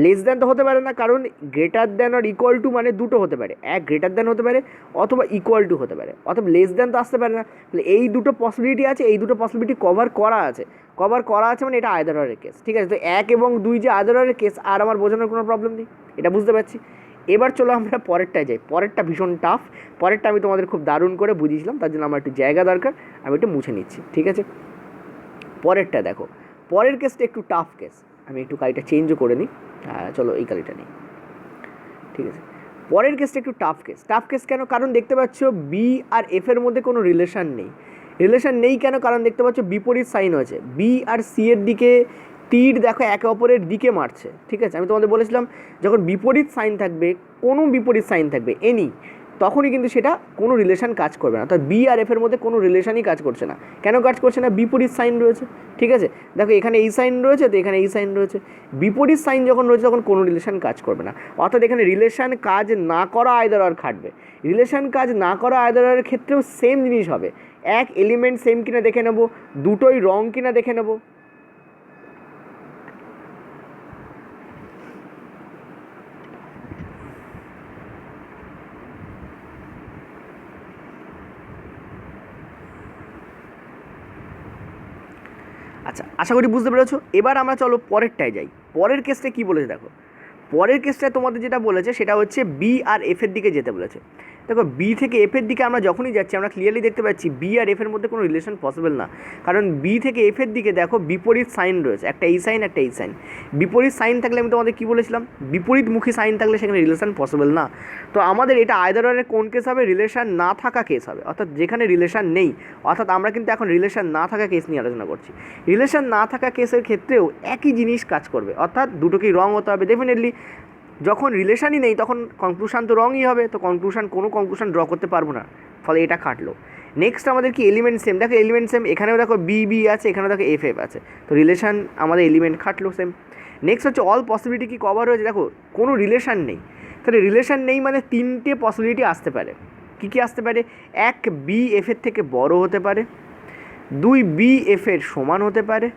লেস দ্যান তো হতে পারে না, কারণ গ্রেটার দ্যান আর ইকুয়াল টু মানে দুটো হতে পারে, এক গ্রেটার দ্যান হতে পারে অথবা ইকুয়াল টু হতে পারে, অথবা লেস দ্যান তো আসতে পারে না। তাহলে এই দুটো পসিবিলিটি আছে, এই দুটো পসিবিলিটি কভার করা আছে, মানে এটা আইদার অরের কেস। ঠিক আছে, তো 1 এবং 2 যে আইদার অরের কেস, আর আমার বোঝানোর কোনো প্রবলেম নেই, এটা বুঝতে পারছি। এবার চলো আমরা পরেরটায় যাই। পরেরটা ভীষণ টাফ, পরেরটা আমি তোমাদের খুব দারুণ করে বুঝিয়েছিলাম, তার জন্য আমার একটু জায়গা দরকার, আমি একটু মুছে নিচ্ছি। ঠিক আছে, পরেরটা দেখো, পরের কেসটা একটু টাফ কেস, আমি একটু কালিটা চেঞ্জও করে নিই। চলো এই কালিটা নিই। ঠিক আছে, পরের কেসটা একটু টাফ কেস কেন? কারণ দেখতে পাচ্ছ বি আর এফ এর মধ্যে কোনো রিলেশান নেই কেন? কারণ দেখতে পাচ্ছ বিপরীত সাইন হয়েছে, বি আর সি এর দিকে তীর দেখো একে অপরের দিকে মারছে। ঠিক আছে, আমি তোমাদের বলেছিলাম যখন বিপরীত সাইন থাকবে, কোনো বিপরীত সাইন থাকবে এনি, তখনই কিন্তু সেটা কোনো রিলেশান কাজ করবে না। অর্থাৎ বি আর এফ এর মধ্যে কোনো রিলেশানই কাজ করছে না। কেন কাজ করছে না? বিপরীত সাইন রয়েছে। ঠিক আছে, দেখো এখানে এই সাইন রয়েছে, তো এখানে এই সাইন রয়েছে, বিপরীত সাইন যখন রয়েছে তখন কোনো রিলেশান কাজ করবে না। অর্থাৎ এখানে রিলেশান কাজ না করা আইদার আর খাটবে, রিলেশান কাজ না করা আইদার আর ক্ষেত্রেও সেম জিনিস হবে। এক এলিমেন্ট সেম কিনা দেখে নেবো, দুটোই রং কিনা দেখে নেবো। আচ্ছা, আশা করি বুঝতে পেরেছো। এবার আমরা চলো পরেরটায় যাই। পরের কেসটা কী বলেছে দেখো, পরের কেসটায় তোমাদের যেটা বলেছে সেটা হচ্ছে বি আর এফের দিকে যেতে বলেছে। দেখো বি থেকে এফের দিকে আমরা যখনই যাচ্ছি আমরা ক্লিয়ারলি দেখতে পাচ্ছি বি আর এফের মধ্যে কোনো রিলেশন পসিবল না, কারণ বি থেকে এফের দিকে দেখো বিপরীত সাইন রয়েছে, একটা এই সাইন একটা এই সাইন। বিপরীত সাইন থাকলে আমি তোমাদের কী বলেছিলাম, বিপরীতমুখী সাইন থাকলে সেখানে রিলেশন পসিবল না। তো আমাদের এটা আইদার অরের কোন কেস হবে? রিলেশন না থাকা কেস হবে, অর্থাৎ যেখানে রিলেশন নেই। অর্থাৎ আমরা কিন্তু এখন রিলেশন না থাকা কেস নিয়ে আলোচনা করছি। রিলেশন না থাকা কেসের ক্ষেত্রেও একই জিনিস কাজ করবে, অর্থাৎ দুটোকেই রং হতে হবে ডেফিনেটলি। যখন রিলেশানই নেই তখন কনক্লুশন তো রঙই হবে, তো কোনো কনক্লুশন ড্র করতে পারবো না, ফলে এটা কাটলো। নেক্সট আমাদের কি এলিমেন্ট সেম, দেখো এলিমেন্ট সেম, এখানেও দেখো বি আছে, এখানেও দেখো এফ আছে, তো রিলেশান আমাদের এলিমেন্ট খাটলো সেম। নেক্সট হচ্ছে অল পসিবিলিটি কি কভার হয়েছে, দেখো কোনো রিলেশান নেই, তাহলে রিলেশান নেই মানে তিনটে পসিবিলিটি আসতে পারে। কী আসতে পারে? এক, বি এফের থেকে বড় হতে পারে, দুই, বি এফের সমান হতে পারে,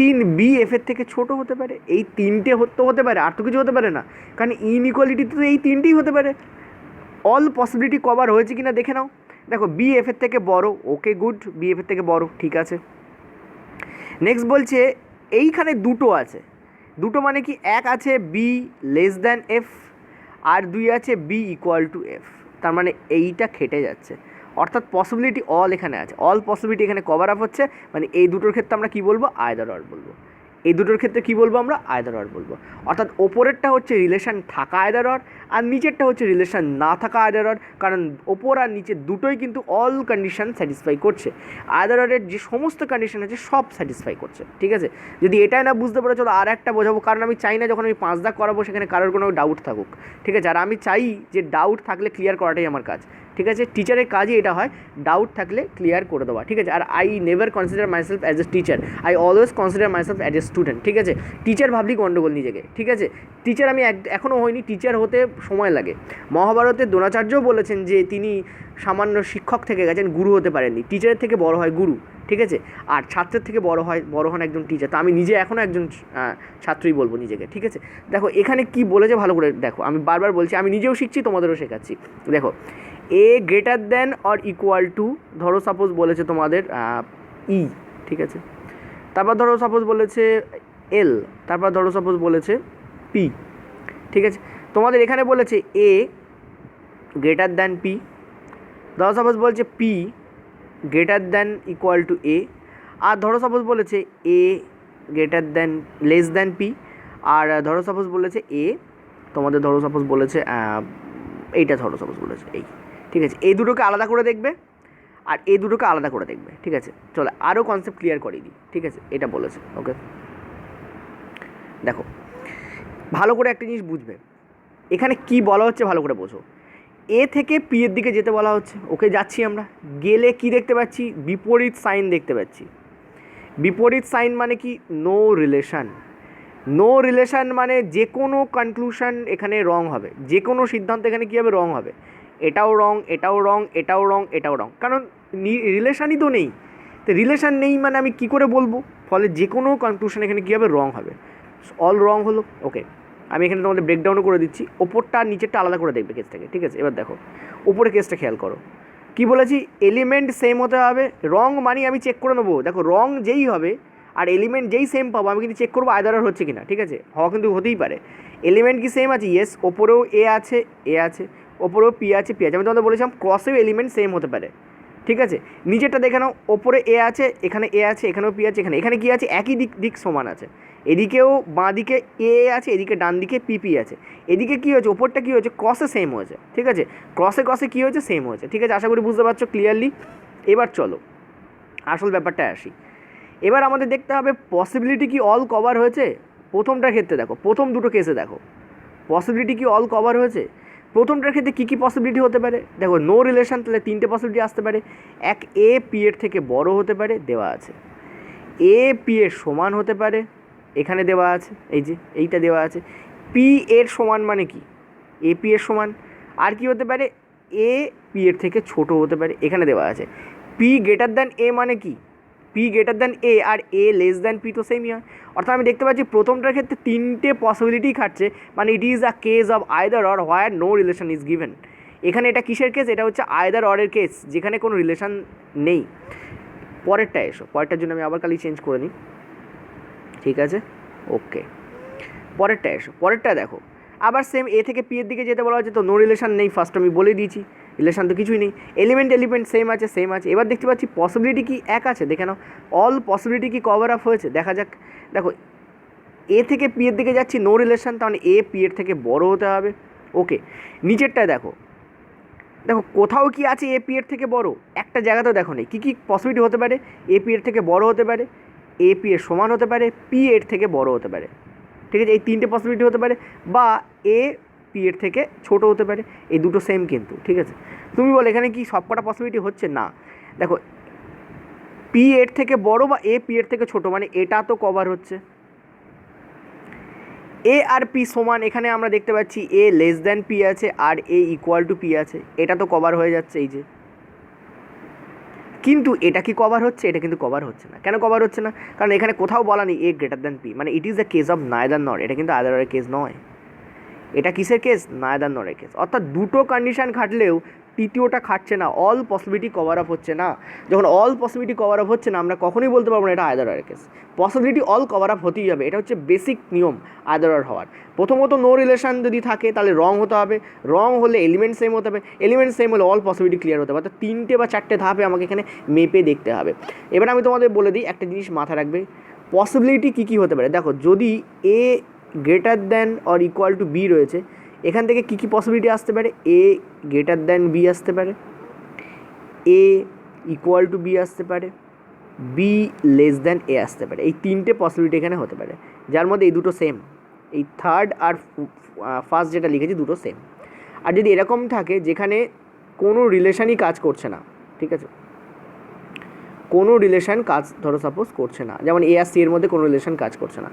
তিন, বি এফের থেকে ছোট হতে পারে। এই তিনটে হতে পারে, আর তো কিছু হতে পারে না, কারণ ইনইকুয়ালিটিতে তো এই তিনটেই হতে পারে। অল পসিবিলিটি কভার হয়েছে কিনা দেখে নাও। দেখো বি এফের থেকে বড়, ওকে গুড, বি এফের থেকে বড়, ঠিক আছে। নেক্সট বলছে এইখানে দুটো আছে, দুটো মানে কি, এক আছে বি লেস দ্যান এফ, আর দুই আছে বি ইকুয়াল টু এফ, তার মানে এইটা খেটে যাচ্ছে। অর্থাৎ পসিবিলিটি অল এখানে আছে, অল পসিবিলিটি এখানে কভার আপ হচ্ছে, মানে এই দুটোর ক্ষেত্রে আমরা কী বলবো? আইদার অর বলবো। এই দুটোর ক্ষেত্রে কী বলবো আমরা? আইদার অর বলবো। অর্থাৎ ওপরেরটা হচ্ছে রিলেশান থাকা আইদার অর, আর নিচেরটা হচ্ছে রিলেশান না থাকা আইদার অর, কারণ ওপর আর নিচে দুটোই কিন্তু অল কন্ডিশন স্যাটিসফাই করছে, আইদার অরের যে সমস্ত কন্ডিশন আছে সব স্যাটিসফাই করছে। ঠিক আছে, যদি এটাই না বুঝতে পারো চলো আর একটা বোঝাবো, কারণ আমি চাই না যখন আমি 5 দাগ করাবো সেখানে কারোর কোনো ডাউট থাকুক। ঠিক আছে, আর আমি চাই যে ডাউট থাকলে ক্লিয়ার করাটাই আমার কাজ। ঠিক আছে, টিচারের কাজই এটা হয়, ডাউট থাকলে ক্লিয়ার করে দেওয়া। ঠিক আছে, আর I never consider myself as a teacher, I always consider myself as a student. ঠিক আছে, টিচার ভাবলি গণ্ডগোল নিজেকে। ঠিক আছে, টিচার আমি এখনও হইনি, টিচার হতে সময় লাগে। মহাভারতের দ্রোণাচার্যও বলেছেন যে তিনি সামান্য শিক্ষক থেকে গেছেন, গুরু হতে পারেননি। টিচারের থেকে বড় হয় গুরু। ঠিক আছে, আর ছাত্রের থেকে বড় হন একজন টিচার। তো আমি নিজে এখনও একজন ছাত্রই বলবো নিজেকে। ঠিক আছে, দেখো এখানে কি বলেছে ভালো করে দেখো, আমি বারবার বলছি, আমি নিজেও শিখছি তোমাদেরও শেখাচ্ছি। দেখো A greater than or equal to, ধরো সাপোজ বলেছে তোমাদের ই, ঠিক আছে, তারপর ধরো সাপোজ বলেছে এল, তারপর ধরো সাপোজ বলেছে পি। ঠিক আছে, তোমাদের এখানে বলেছে এ গ্রেটার দ্যান পি, ধরো সাপোজ বলছে P greater than equal to A, আর ধরো সাপোজ বলেছে A greater than less than P, আর ধরো সাপোজ বলেছে এ, তোমাদের ধরো সাপোজ বলেছে এইটা ধরো সাপোজ বলেছে এই। ঠিক আছে, এই দুটোকে আলাদা করে দেখবে আর এই দুটোকে আলাদা করে দেখবে। ঠিক আছে, চলো আরও কনসেপ্ট ক্লিয়ার করে দিই। ঠিক আছে, এটা বলেছে, ওকে। দেখো ভালো করে একটা জিনিস বুঝবে, এখানে কি বলা হচ্ছে ভালো করে বোঝো। এ থেকে পি এর দিকে যেতে বলা হচ্ছে, ওকে যাচ্ছি আমরা, গেলে কি দেখতে পাচ্ছি? বিপরীত সাইন দেখতে পাচ্ছি। বিপরীত সাইন মানে কি? No relation. নো রিলেশান মানে যে কোনো কনক্লুশন এখানে রং হবে, যে কোনো সিদ্ধান্ত এখানে কী হবে? রং হবে। এটাও রং, এটাও রং, এটাও রং, এটাও রং, কারণ রিলেশানই তো নেই। তো রিলেশান নেই মানে আমি কী করে বলবো? ফলে যে কোনো কনক্লুশন এখানে কী হবে? রং হবে, অল রং হলো। ওকে, আমি এখানে তোমাদের ব্রেকডাউনও করে দিচ্ছি, ওপরটা আর নিচেরটা আলাদা করে দেখবে কেসটাকে, ঠিক আছে। এবার দেখো উপরে কেসটা খেয়াল করো, কি বলেছি, এলিমেন্ট সেম হতে হবে, রং মানে আমি চেক করে নেবো, দেখো রং যেই হবে আর এলিমেন্ট যেই সেম পাবো আমি কিন্তু চেক করবো আয়দার হচ্ছে কিনা, ঠিক আছে, হওয়া কিন্তু হতেই পারে। এলিমেন্ট কি সেম আছে, ইয়েস, ওপরেও এ আছে, ওপরেও পি আছে, আমি তোমাদের বলেছিলাম ক্রসেও এলিমেন্ট সেম হতে পারে, ঠিক আছে। নিচেরটা দেখে নাও, ওপরে এ আছে, এখানে এ আছে, এখানেও পি আছে, এখানে কি আছে, একই দিক সমান আছে, এদিকেও বাঁ দিকে এ আছে, এদিকে ডান দিকে পি আছে, এদিকে কী হয়েছে, ওপরটা কী হয়েছে, ক্রসে সেম হয়েছে, ঠিক আছে, ক্রসে কী হয়েছে, সেম হয়েছে, ঠিক আছে। আশা করি বুঝতে পারছো ক্লিয়ারলি। এবার চলো আসল ব্যাপারটা আসি। এবার আমাদের দেখতে হবে পসিবিলিটি কি অল কভার হয়েছে। প্রথমটার ক্ষেত্রে দেখো, প্রথম দুটো কেসে দেখো পসিবিলিটি কি অল কভার হয়েছে। প্রথমটার ক্ষেত্রে কী কী পসিবিলিটি হতে পারে, দেখো নো রিলেশন, তাহলে তিনটে পসিবিলিটি আসতে পারে। এক, এ পি এর থেকে বড় হতে পারে, দেওয়া আছে। এ পি এর সমান হতে পারে, এখানে দেওয়া আছে, এই যে এইটা দেওয়া আছে। পি এর সমান মানে কি, এ পি এর সমান। আর কি হতে পারে, এ পি এর থেকে ছোট হতে পারে, এখানে দেওয়া আছে। পি গ্রেটার দ্যান এ মানে কি, পি গ্রেটার দ্যান এ আর এ লেস দ্যান পি তো সেমই হয়। অর্থাৎ আমি দেখতে পাচ্ছি প্রথমটার ক্ষেত্রে তিনটে পসিবিলিটি খাটছে, মানে it is a case of either or where no relation is given. এখানে এটা কিসের কেস, এটা হচ্ছে আইদার অরের কেস, যেখানে কোনো রিলেশন নেই। পরেরটা এসো, পরেরটার জন্য আমি আবার খালি চেঞ্জ করে নিই, ঠিক আছে, ওকে। পরেরটা এসো, পরেরটা দেখো আবার সেম, এ থেকে পি এর দিকে যেতে বলা হচ্ছে, তো নো রিলেশন নেই, ফার্স্ট আমি বলে দিয়েছি, রিলেশন তো কিছুই নেই। এলিমেন্ট সেম আছে। এবার দেখতে পাচ্ছি পসিবিলিটি কি এক আছে, দেখে নাও অল পসিবিলিটি কি কভার আপ হয়েছে, দেখা যাক। দেখো এ থেকে পি এর দিকে যাচ্ছি, নো রিলেশন, তার মানে এ পি এর থেকে বড় হতে হবে, ওকে। নিচেরটায় দেখো, দেখো কোথাও কি আছে এ পি এর থেকে বড়, একটা জায়গাতেও দেখো নেই। কী পসিবিলিটি হতে পারে, এ পি এর থেকে বড় হতে পারে, এ পি এর সমান হতে পারে, পি এর থেকে বড় হতে পারে, ঠিক আছে, এই তিনটে পসিবিলিটি হতে পারে। বা এ পি এর থেকে ছোট হতে পারে, এই দুটো সেম কিন্তু, ঠিক আছে। তুমি বলো এখানে কি সব কটা পসিবিলিটি হচ্ছে, না। দেখো পি এর থেকে বড় বা এ পি এর থেকে ছোট, মানে এটা তো কভার হচ্ছে। এ আর পি সমান, এখানে আমরা দেখতে পাচ্ছি এ লেস দ্যান পি আছে আর এ ইকুয়াল টু পি আছে, এটা তো কভার হয়ে যাচ্ছে, এই যে। কিন্তু এটা কি কভার হচ্ছে, এটা কিন্তু কভার হচ্ছে না। কেন কভার হচ্ছে না, কারণ এখানে কোথাও বলা নেই এ গ্রেটার দ্যান পি, মানে it is the case of neither নর, এটা কিন্তু আদারের কেস নয়। এটা কিসের কেস, নাইদার নরের কেস। অর্থাৎ দুটো কন্ডিশন খাটলেও তৃতীয়টা খাটছে না, অল পসিবিলিটি কভার আপ হচ্ছে না। যখন অল পসিবিলিটি কভার আপ হচ্ছে না, আমরা কখনোই বলতে পারবো না এটা আদারের কেস। পসিবিলিটি অল কভার আপ হতেই হবে, এটা হচ্ছে বেসিক নিয়ম আদার হওয়ার। প্রথমত নো রিলেশন যদি থাকে তাহলে রং হতে হবে, রং হলে এলিমেন্ট সেম হতে হবে, এলিমেন্ট সেম হলে অল পসিবিলিটি ক্লিয়ার হতে হবে। অর্থাৎ তিনটে বা চারটে ধাপে আমাকে এখানে মেপে দেখতে হবে। এবার আমি তোমাদের বলে দিই একটা জিনিস মাথায় রাখবে, পসিবিলিটি কী কী হতে পারে। দেখো যদি A greater than or equal to B রয়েছে, এখান থেকে কী কী পসিবিলিটি আসতে পারে, এ গ্রেটার দ্যান বি আসতে পারে, এ ইকুয়াল টু বি আসতে পারে, বি লেস দ্যান এ আসতে পারে। এই তিনটে পসিবিলিটি এখানে হতে পারে, যার মধ্যে এই দুটো সেম, এই থার্ড আর ফার্স্ট যেটা লিখেছি দুটো সেম। আর যদি এরকম থাকে যেখানে কোনো রিলেশনই কাজ করছে না, ঠিক আছে, কোনো রিলেশন কাজ ধরো সাপোজ করছে না, যেমন এ আর সি এর মধ্যে কোনো রিলেশন কাজ করছে না,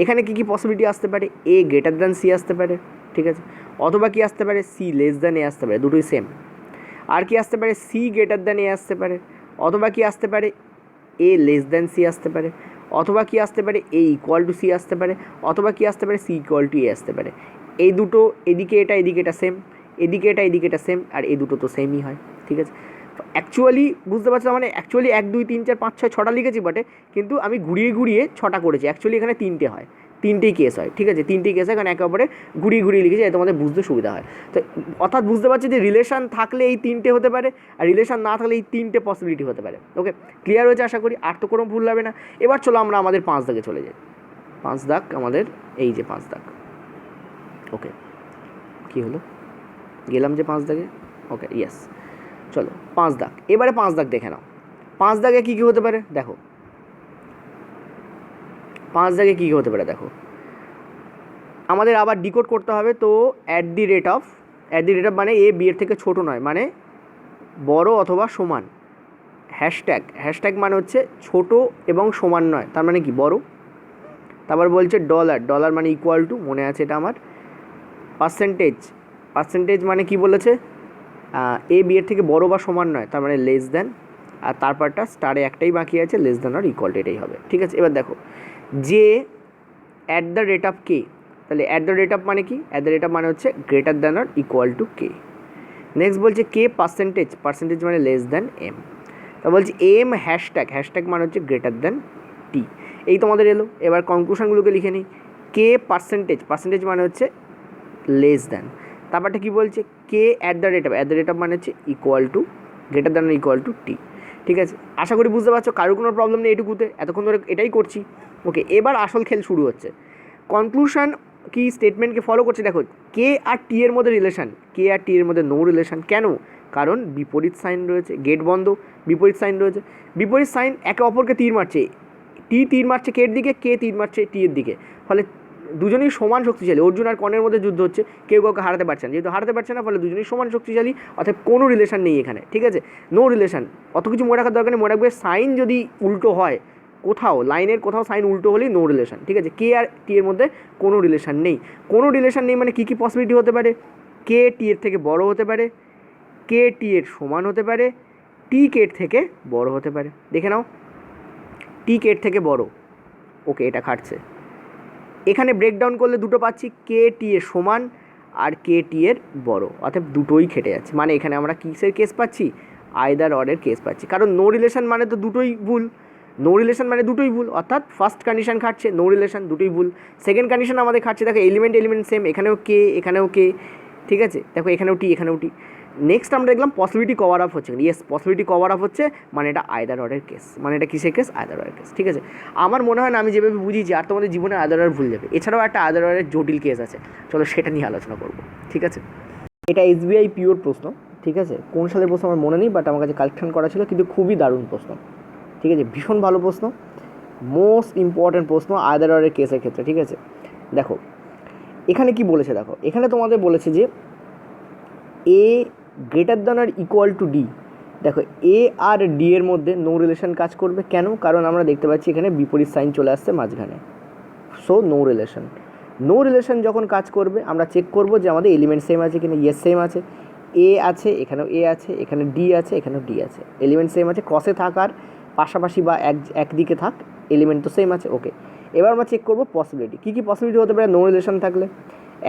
এখানে কী কী পসিবিলিটি আসতে পারে, এ গ্রেটার দ্যান সি আসতে পারে, ঠিক আছে, অথবা কি আসতে পারে, সি লেস দ্যান এ আসতে পারে, দুটোই সেম। আর কি আসতে পারে, সি গ্রেটার দ্যান এ আসতে পারে, অথবা কি আসতে পারে, এ লেস দ্যান সি আসতে পারে, অথবা কি আসতে পারে, এ ইকুয়াল টু সি আসতে পারে, অথবা কি আসতে পারে, সি ইকুয়াল টু এ আসতে পারে। এই দুটো, এদিকে এটা সেম, এদিকে এটা সেম, আর এই দুটো তো সেমই হয়, ঠিক আছে। অ্যাকচুয়ালি বুঝতে পারছো, মানে অ্যাকচুয়ালি 1 2 3 4 5 6 6টা লিখেছি বটে, কিন্তু আমি ঘুরিয়ে 6টা করেছি। অ্যাকচুয়ালি এখানে 3টে হয়, 3টেই কেস হয়, ঠিক আছে, 3টেই কেস হয়, কারণ একে অপরে ঘুরিয়ে লিখেছি, যাতে তোমাদের বুঝতে সুবিধা হয়। তো অর্থাৎ বুঝতে পারছি যে রিলেশন থাকলে এই 3টে হতে পারে, আর রিলেশন না থাকলে এই 3টে পসিবিলিটি হতে পারে। ওকে, ক্লিয়ার হয়েছে আশা করি, আর তো কোনো ভুল হবে না। এবার চলো আমরা আমাদের 5 দাগে চলে যাই। 5 দাগ আমাদের, এই যে 5 দাগ, ওকে, কী হলো, গেলাম যে 5 দাগে, ওকে, ইয়েস। চলো 5 দাগ, এবারে 5 দাগ দেখে নাও। 5 দাগে কী কী হতে পারে দেখো, 5 দাগে কী কী হতে পারে দেখো, আমাদের আবার ডিকোড করতে হবে। তো অ্যাট দি রেট অফ মানে এ বি এর থেকে ছোটো নয়, মানে বড় অথবা সমান। হ্যাশট্যাগ মানে হচ্ছে ছোট এবং সমান নয়, তার মানে কি বড়। তারপর বলছে ডলার মানে ইকুয়াল টু, মনে আছে এটা আমার। পার্সেন্টেজ মানে কি বলেছে, এ বি এর থেকে বড় বা সমান নয়, তার মানে লেস দ্যান। আর তারপরটা স্টারে একটাই বাকি আছে, লেস দ্যান আর ইকুয়াল টু, এটাই হবে, ঠিক আছে। এবার দেখো যে at the rate of K, তাহলে অ্যাট দ্য রেট অফ মানে কি, অ্যাট দ্য রেট অফ মানে হচ্ছে greater than or equal to K. Next বলছে কে পার্সেন্টেজ, পার্সেন্টেজ মানে লেস দ্যান এম। তা বলছি এম হ্যাশট্যাগ, হ্যাশট্যাগ মানে হচ্ছে গ্রেটার দ্যান টি। এই তোমাদের এলো। এবার কনক্লুশনগুলোকে লিখে নিই। কে পার্সেন্টেজ, পার্সেন্টেজ মানে হচ্ছে লেস দ্যান। তারপরটা কী বলছে, K at the rate of, at the rate of মানে হচ্ছে equal to, greater than equal to T. ঠিক আছে, আশা করি বুঝতে পারছো, কারোর কোনো প্রবলেম নেই এটুকুতে, এতক্ষণ ধরে এটাই করছি। ওকে, এবার আসল খেল শুরু হচ্ছে। কনক্লুশন কি স্টেটমেন্টকে ফলো করছে, দেখো কে আর টি এর মধ্যে রিলেশন, কে আর টি এর মধ্যে নো রিলেশন। কেন? কারণ বিপরীত সাইন রয়েছে, গেট বন্ধ, বিপরীত সাইন রয়েছে, বিপরীত সাইন একে অপরকে তীর মারছে, টি তীর মারছে কে এর দিকে, কে তীর মারছে টি এর দিকে, ফলে দুজনেই সমান শক্তিশালী। অর্জুন আর কর্ণের মধ্যে যুদ্ধ হচ্ছে, কেউ কাউকে হারাতে পারছে না, যেহেতু হারাতে পারছে না ফলে দুজনেই সমান শক্তিশালী, অর্থাৎ কোনো রিলেশন নেই এখানে। ঠিক আছে, নো রিলেশন, অত কিছু মনে রাখার দরকার নেই। মনে রাখবে সাইন যদি উল্টো হয়, কোথাও লাইনের কোথাও সাইন উল্টো হলেই নো রিলেশন। ঠিক আছে, কে আর টি এর মধ্যে কোনো রিলেশন নেই। কোনো রিলেশন নেই মানে কী কী পসিবিলিটি হতে পারে, কে টি এর থেকে বড় হতে পারে, কে টি এর সমান হতে পারে, টি কে এর থেকে বড় হতে পারে। দেখে নাও, টি কে এর থেকে বড়, ওকে এটা খাটছে। এখানে ব্রেকডাউন করলে দুটো পাচ্ছি, কে টি এর সমান আর কে টি এর বড়, অর্থাৎ দুটোই খেটে যাচ্ছে। মানে এখানে আমরা কিসের কেস পাচ্ছি, আইদার অরের কেস পাচ্ছি। কারণ নো রিলেশন মানে তো দুটোই ভুল, নো রিলেশন মানে দুটোই ভুল, অর্থাৎ ফার্স্ট কন্ডিশন খাটছে নো রিলেশন, দুটোই ভুল। সেকেন্ড কন্ডিশন আমাদের খাটছে, দেখো এলিমেন্ট এলিমেন্ট সেম, এখানেও কে এখানেও কে, ঠিক আছে, দেখো এখানেও টি এখানেও টি। নেক্সট আমরা দেখলাম পসিবিলিটি কভার আপ হচ্ছে, ইয়েস পসিবিলিটি কভার আপ হচ্ছে, মানে এটা আইদার অরের কেস, মানে এটা কিসের কেস, আইদার অরের কেস। ঠিক আছে, আমার মনে হয় না আমি যেভাবে বুঝিয়েছি আর তোমাদের জীবনে আইদার অর ভুল যাবে। এছাড়াও একটা আইদার অরের জটিল কেস আছে, চলো সেটা নিয়ে আলোচনা করবো। ঠিক আছে, এটা এসবিআই পিওর প্রশ্ন। ঠিক আছে, কোন সালের প্রশ্ন আমার মনে নেই, বাট আমার কাছে কালেকশন করা ছিল, কিন্তু খুবই দারুণ প্রশ্ন। ঠিক আছে, ভীষণ ভালো প্রশ্ন, মোস্ট ইম্পর্ট্যান্ট প্রশ্ন আইদার অরের কেসের ক্ষেত্রে। ঠিক আছে, দেখো এখানে কি বলেছে, দেখো এখানে তোমাদের বলেছে যে এ গ্রেটার দ্যান আর ইকুয়াল টু ডি। দেখো এ আর ডি এর মধ্যে নো রিলেশন কাজ করবে, কেন? কারণ আমরা দেখতে পাচ্ছি এখানে বিপরীত সাইন চলে আসছে মাঝখানে, so no relation. No relation যখন কাজ করবে আমরা চেক করব যে আমাদের এলিমেন্ট সেম আছে কিনা, ইয়েস সেম আছে, এ আছে এখানেও এ আছে, এখানে ডি আছে এখানেও ডি আছে, এলিমেন্ট সেম আছে, ক্রসে থাকার পাশাপাশি বা একদিকে থাক, এলিমেন্ট তো সেম আছে। ওকে, এবার আমরা চেক করবো পসিবিলিটি, কী কী পসিবিলিটি হতে পারে নো রিলেশন থাকলে।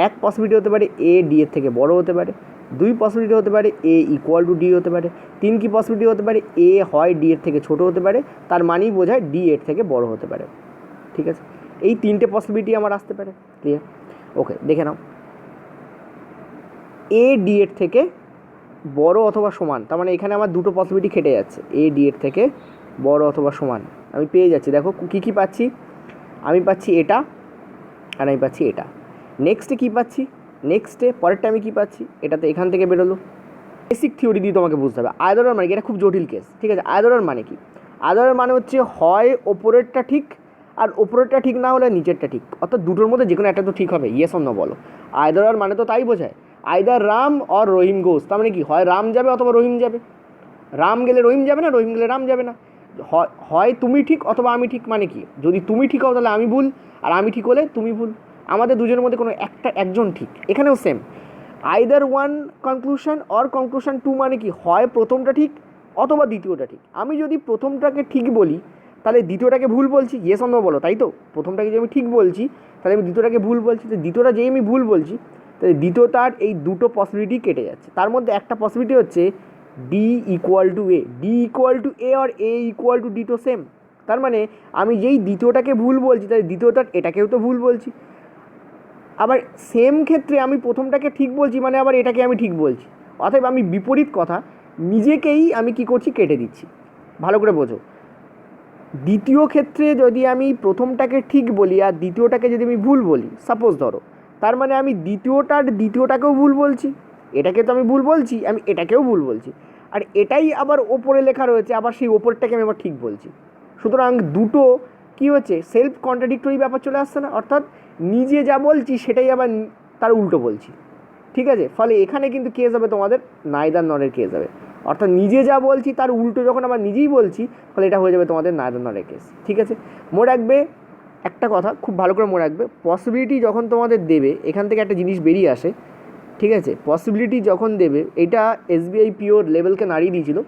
এক পসিবিলিটি হতে পারে এ ডি এর থেকে বড় হতে পারে, দুই পসিবিলিটি হতে পারে এ ইকুয়াল টু ডি হতে পারে, তিন কি পসিবিলিটি হতে পারে এ হয় ডি এর থেকে ছোটো হতে পারে, তার মানেই বোঝায় ডি এর থেকে বড় হতে পারে। ঠিক আছে, এই তিনটে পসিবিলিটি আমার আসতে পারে। ক্লিয়ার? ওকে, দেখে নাও, এ ডি এর থেকে বড় অথবা সমান, তার মানে এখানে আমার দুটো পসিবিলিটি খেটে যাচ্ছে, এ ডি এর থেকে বড় অথবা সমান আমি পেয়ে যাচ্ছি। দেখো কী কী পাচ্ছি, আমি পাচ্ছি এটা আর আমি পাচ্ছি এটা। নেক্সটে কী পাচ্ছি, নেক্সটে পরেরটা আমি কী পাচ্ছি, এটাতে এখান থেকে বেরোলো। বেসিক থিওরি দিয়ে তোমাকে বুঝতে হবে আইদার অর মানে কি, এটা খুব জটিল কেস। ঠিক আছে, আইদার অর মানে কি, আইদার অর মানে হচ্ছে হয় ওপরেরটা ঠিক আর ওপরেরটা ঠিক না হলে নিচেরটা ঠিক, অর্থাৎ দুটোর মধ্যে যে কোনো একটা তো ঠিক হবে, ইয়েস অর নো বলো। আইদার অর মানে তো তাই বোঝায়, আইদার রাম অর রহিম গোস, তার মানে কি হয় রাম যাবে অথবা রহিম যাবে, রাম গেলে রহিম যাবে না, রহিম গেলে রাম যাবে না। হয় তুমি ঠিক অথবা আমি ঠিক, মানে কি যদি তুমি ঠিক হও তাহলে আমি ভুল, আর আমি ঠিক হলে তুমি ভুল, আমাদের দুজনের মধ্যে কোনো একজন ঠিক। এখানেও same, either one conclusion or conclusion two, মানে কি হয় প্রথমটা ঠিক অথবা দ্বিতীয়টা ঠিক। আমি যদি প্রথমটাকে ঠিক বলি তাহলে দ্বিতীয়টাকে ভুল বলছি, ইয়েস অর নো বলো, তাই তো? প্রথমটাকে যদি আমি ঠিক বলছি তাহলে আমি দ্বিতীয়টাকে ভুল বলছি, তো দ্বিতীয়টা যেই আমি ভুল বলছি তাহলে দ্বিতীয়টার এই দুটো পসিবিলিটি কেটে যাচ্ছে। তার মধ্যে একটা পসিবিলিটি হচ্ছে D equal to A, D equal to A আর এ ইকুয়াল টু ডি তো সেম। তার মানে আমি যেই দ্বিতীয়টাকে ভুল বলছি তাই দ্বিতীয়টার এটাকেও তো ভুল বলছি। আবার সেম ক্ষেত্রে আমি প্রথমটাকে ঠিক বলছি মানে আবার এটাকে আমি ঠিক বলছি, অতএব আমি বিপরীত কথা নিজেকেই আমি কি করছি, কেটে দিচ্ছি। ভালো করে বোঝো, দ্বিতীয় ক্ষেত্রে যদি আমি প্রথমটাকে ঠিক বলি আর দ্বিতীয়টাকে যদি আমি ভুল বলি, সাপোজ ধরো, তার মানে আমি দ্বিতীয়টাকেও ভুল বলছি, এটাকে তো আমি ভুল বলছি, আমি এটাকেও ভুল বলছি, আর এটাই আবার ওপরে লেখা রয়েছে, আবার সেই ওপরটাকে আমি আবার ঠিক বলছি। সুতরাং দুটো কী হচ্ছে, সেলফ কন্ট্রাডিক্টরি ব্যাপার চলে আসছে না, অর্থাৎ নিজে যা বলছি সেটাই আবার তার উল্টো বলছি। ঠিক আছে, ফলে এখানে কিন্তু কেস হবে তোমাদের নাইদার নরের কেস হবে, অর্থাৎ নিজে যা বলছি তার উল্টো যখন আবার নিজেই বলছি, ফলে এটা হয়ে যাবে তোমাদের নাইদার নরের কেস। ঠিক আছে, মনে রাখবে একটা কথা, খুব ভালো করে মনে রাখবে, পসিবিলিটি যখন তোমাদের দেবে এখান থেকে একটা জিনিস বেরিয়ে আসে। ঠিক আছে, পসিবিলিটি যখন দেবে, এটা এসবিআই পিওর লেভেলকে নাড়িয়ে দিয়েছিল,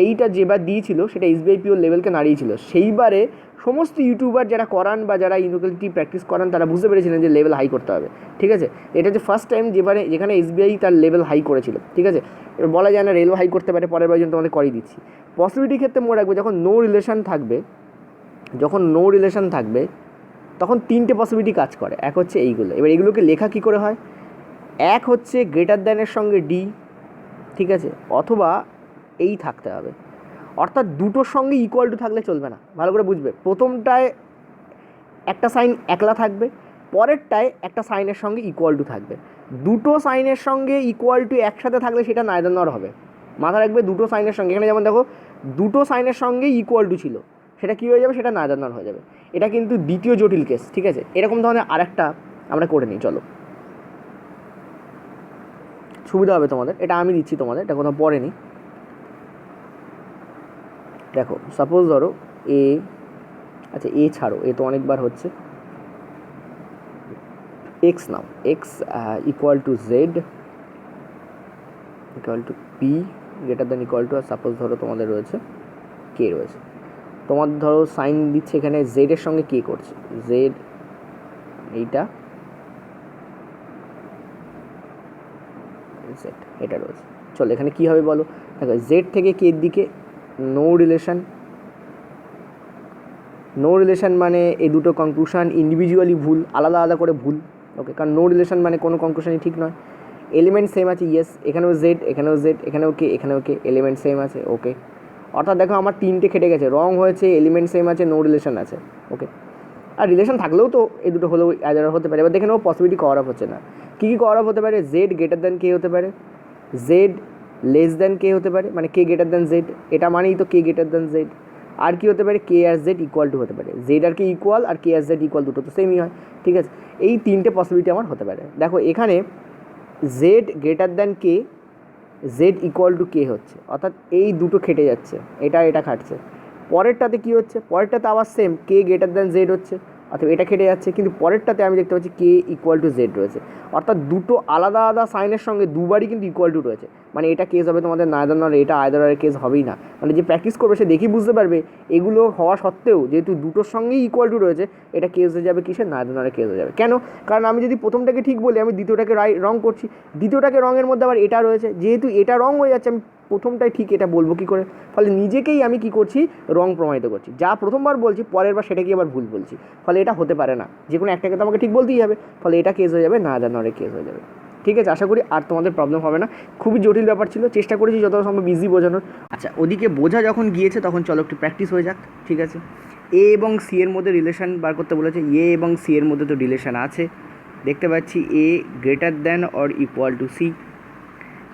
এইটা যেবার দিয়েছিল সেটা এসবিআই পিওর লেভেলকে নাড়িয়েছিল। সেইবারে সমস্ত ইউটিউবার যারা করান বা যারা ইনইকুয়ালিটি প্র্যাকটিস করান তারা বুঝতে পেরেছিলেন যে লেভেল হাই করতে হবে, ঠিক আছে। এটা যে ফার্স্ট টাইম যেখানে এসবিআই তার লেভেল হাই করেছিল, ঠিক আছে। এবার বলা যায় না রেলও হাই করতে পারে, পরের বার জন্য তোমাদের করিয়ে দিচ্ছি। পসিবিলিটির ক্ষেত্রে মনে রাখবে যখন নো রিলেশন থাকবে তখন তিনটে পসিবিলিটি কাজ করে। এক হচ্ছে এইগুলো, এবার এগুলোকে লেখা কী করে হয়, এক হচ্ছে গ্রেটার দ্যানের সঙ্গে ডি, ঠিক আছে, অথবা এই থাকতে হবে, অর্থাৎ দুটোর সঙ্গে ইকুয়াল টু থাকলে চলবে না। ভালো করে বুঝবে, প্রথমটায় একটা সাইন একলা থাকবে, পরেরটায় একটা সাইনের সঙ্গে ইকুয়াল টু থাকবে। দুটো সাইনের সঙ্গে ইকুয়াল টু একসাথে থাকলে সেটা নাইদার নর হবে। মাথা রাখবে দুটো সাইনের সঙ্গে, এখানে যেমন দেখো দুটো সাইনের সঙ্গে ইকুয়াল টু ছিল, সেটা কী হয়ে যাবে, সেটা নাইদার নর হয়ে যাবে। এটা কিন্তু দ্বিতীয় জটিল কেস, ঠিক আছে। এরকম ধরনের আরেকটা আমরা করে নিই, চলো, সুবিধা হবে তোমাদের। এটা আমি দিচ্ছি তোমাদের, এটা কোথাও পড়ে নি। দেখো সাপোজ ধরো এ, আচ্ছা এ ছাড়ো, এ তো অনেকবার হচ্ছে, X now, X equal to Z equal to P greater than equal to, আর সাপোজ ধরো তোমাদের রয়েছে কে রয়েছে, তোমাদের ধরো সাইন দিচ্ছে এখানে জেডের সঙ্গে কে করছে, জেড এইটা জেড এটা রয়েছে। চলো এখানে কী হবে বলো, দেখো জেড থেকে কের দিকে নো রিলেশন মানে এই দুটো কনক্লুশন ইন্ডিভিজুয়ালি ভুল, আলাদা আলাদা করে ভুল, ওকে। কারণ নো রিলেশন মানে কোনো কনক্লুশনই ঠিক নয়। এলিমেন্ট সেম আছে, ইয়েস, এখানেও জেড, এখানেও জেড, এখানেও কে, এলিমেন্ট সেম আছে, ওকে। অর্থাৎ দেখো আমার তিনটে খেটে গেছে, রং হয়েছে, এলিমেন্ট সেম আছে, নো রিলেশন আছে, ওকে। আর রিলেশন থাকলেও তো এই দুটো হলেও আইদার হতে পারে। এবার দেখে নেবো পসিবিলিটি কভার আপ হচ্ছে না। কী কী কভার আপ হতে পারে, জেড গ্রেটার দ্যান কে হতে পারে, জেড লেস দ্যান কে হতে পারে, মানে কে গ্রেটার দ্যান জেড, এটা মানেই তো কে গ্রেটার দ্যান জেড। আর কি হতে পারে, কে আর জেড ইকুয়াল টু হতে পারে, জেড আর কে ইকুয়াল, আর কে আর জেড ইকুয়াল, দুটো তো সেমই হয়, ঠিক আছে। এই তিনটে পসিবিলিটি আমার হতে পারে। দেখো এখানে Z greater than K, Z equal to K হচ্ছে, অর্থাৎ এই দুটো খেটে যাচ্ছে, এটা খাটছে। পরেরটাতে কী হচ্ছে, পরেরটাতে আবার same k greater than Z হচ্ছে, অর্থাৎ এটা খেটে যাচ্ছে, কিন্তু পরেরটাতে আমি দেখতে পাচ্ছি কে ইকুয়াল টু জেড রয়েছে, অর্থাৎ দুটো আলাদা আলাদা সাইনের সঙ্গে দুবারই কিন্তু ইকুয়াল টু রয়েছে। মানে এটা কেস হবে তোমাদের নাইদার নর, এটা আইদার আর কেস হবেই না। মানে যে প্র্যাকটিস করবে সে দেখেই বুঝতে পারবে এগুলো হওয়া সত্ত্বেও যেহেতু দুটোর সঙ্গেই ইকুয়াল টু রয়েছে, এটা কেস হয়ে যাবে কিসের, নাইদার নরের কেস হয়ে যাবে। কেন, কারণ আমি যদি প্রথমটাকে ঠিক বলি, আমি দ্বিতীয়টাকে রং করছি, দ্বিতীয়টাকে রঙের মধ্যে আবার এটা রয়েছে, যেহেতু এটা রং হয়ে যাচ্ছে, আমি প্রথমটাই ঠিক এটা বলবো কী করে, ফলে নিজেকেই আমি কী করছি, রং প্রমাণিত করছি। যা প্রথমবার বলছি পরের বার সেটাকে আবার ভুল বলছি, ফলে এটা হতে পারে না। যে কোনো একটাকে তো আমাকে ঠিক বলতেই হবে, ফলে এটা কেস হয়ে যাবে, নাইদার নরের কেস হয়ে যাবে, ঠিক আছে। আশা করি আর তোমাদের প্রবলেম হবে না। খুবই জটিল ব্যাপার ছিল, চেষ্টা করেছি যতটা সম্ভব ইজি বোঝানোর। আচ্ছা ওদিকে বোঝা যখন গিয়েছে তখন চলো একটু প্র্যাকটিস হয়ে যাক, ঠিক আছে। এ এবং সি এর মধ্যে রিলেশন বার করতে বলেছে, এ এবং সি এর মধ্যে তো রিলেশন আছে, দেখতে পাচ্ছি A greater than or equal to C,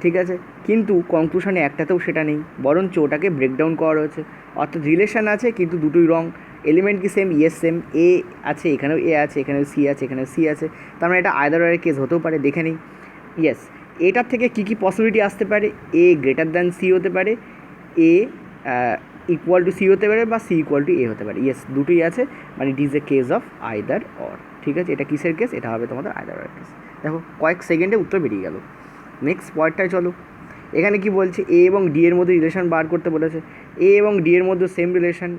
ঠিক আছে। কিন্তু কনক্লুশনে একটাতেও সেটা নেই, বরঞ্চ ওটাকে ব্রেকডাউন করা রয়েছে, অর্থাৎ রিলেশন আছে কিন্তু দুটোই রং। এলিমেন্ট কি সেম, ইয়েস সেম, এ আছে এখানেও, এ আছে এখানেও, সি আছে এখানেও, সি আছে, তার মানে এটা আইদার অরের কেস হতেও পারে, দেখে নিই। ইয়েস, এটার থেকে কী কী পসিবিলিটি আসতে পারে, এ গ্রেটার দ্যান সি হতে পারে, এ ইকুয়াল টু সি হতে পারে, বা সি ইকুয়াল টু এ হতে পারে। ইয়েস, দুটোই আছে, মানে it is a case of either or, ঠিক আছে। এটা কিসের কেস, এটা হবে তোমাদের আইদার অর কেস। দেখো কয়েক সেকেন্ডে উত্তর বেরিয়ে গেল। নেক্সট পয়েন্টটায় চলো, এখানে কি বলছে, এ এবং ডি এর মধ্যে রিলেশন বার করতে বলেছে। এ এবং ডি এর মধ্যে সেম রিলেশন,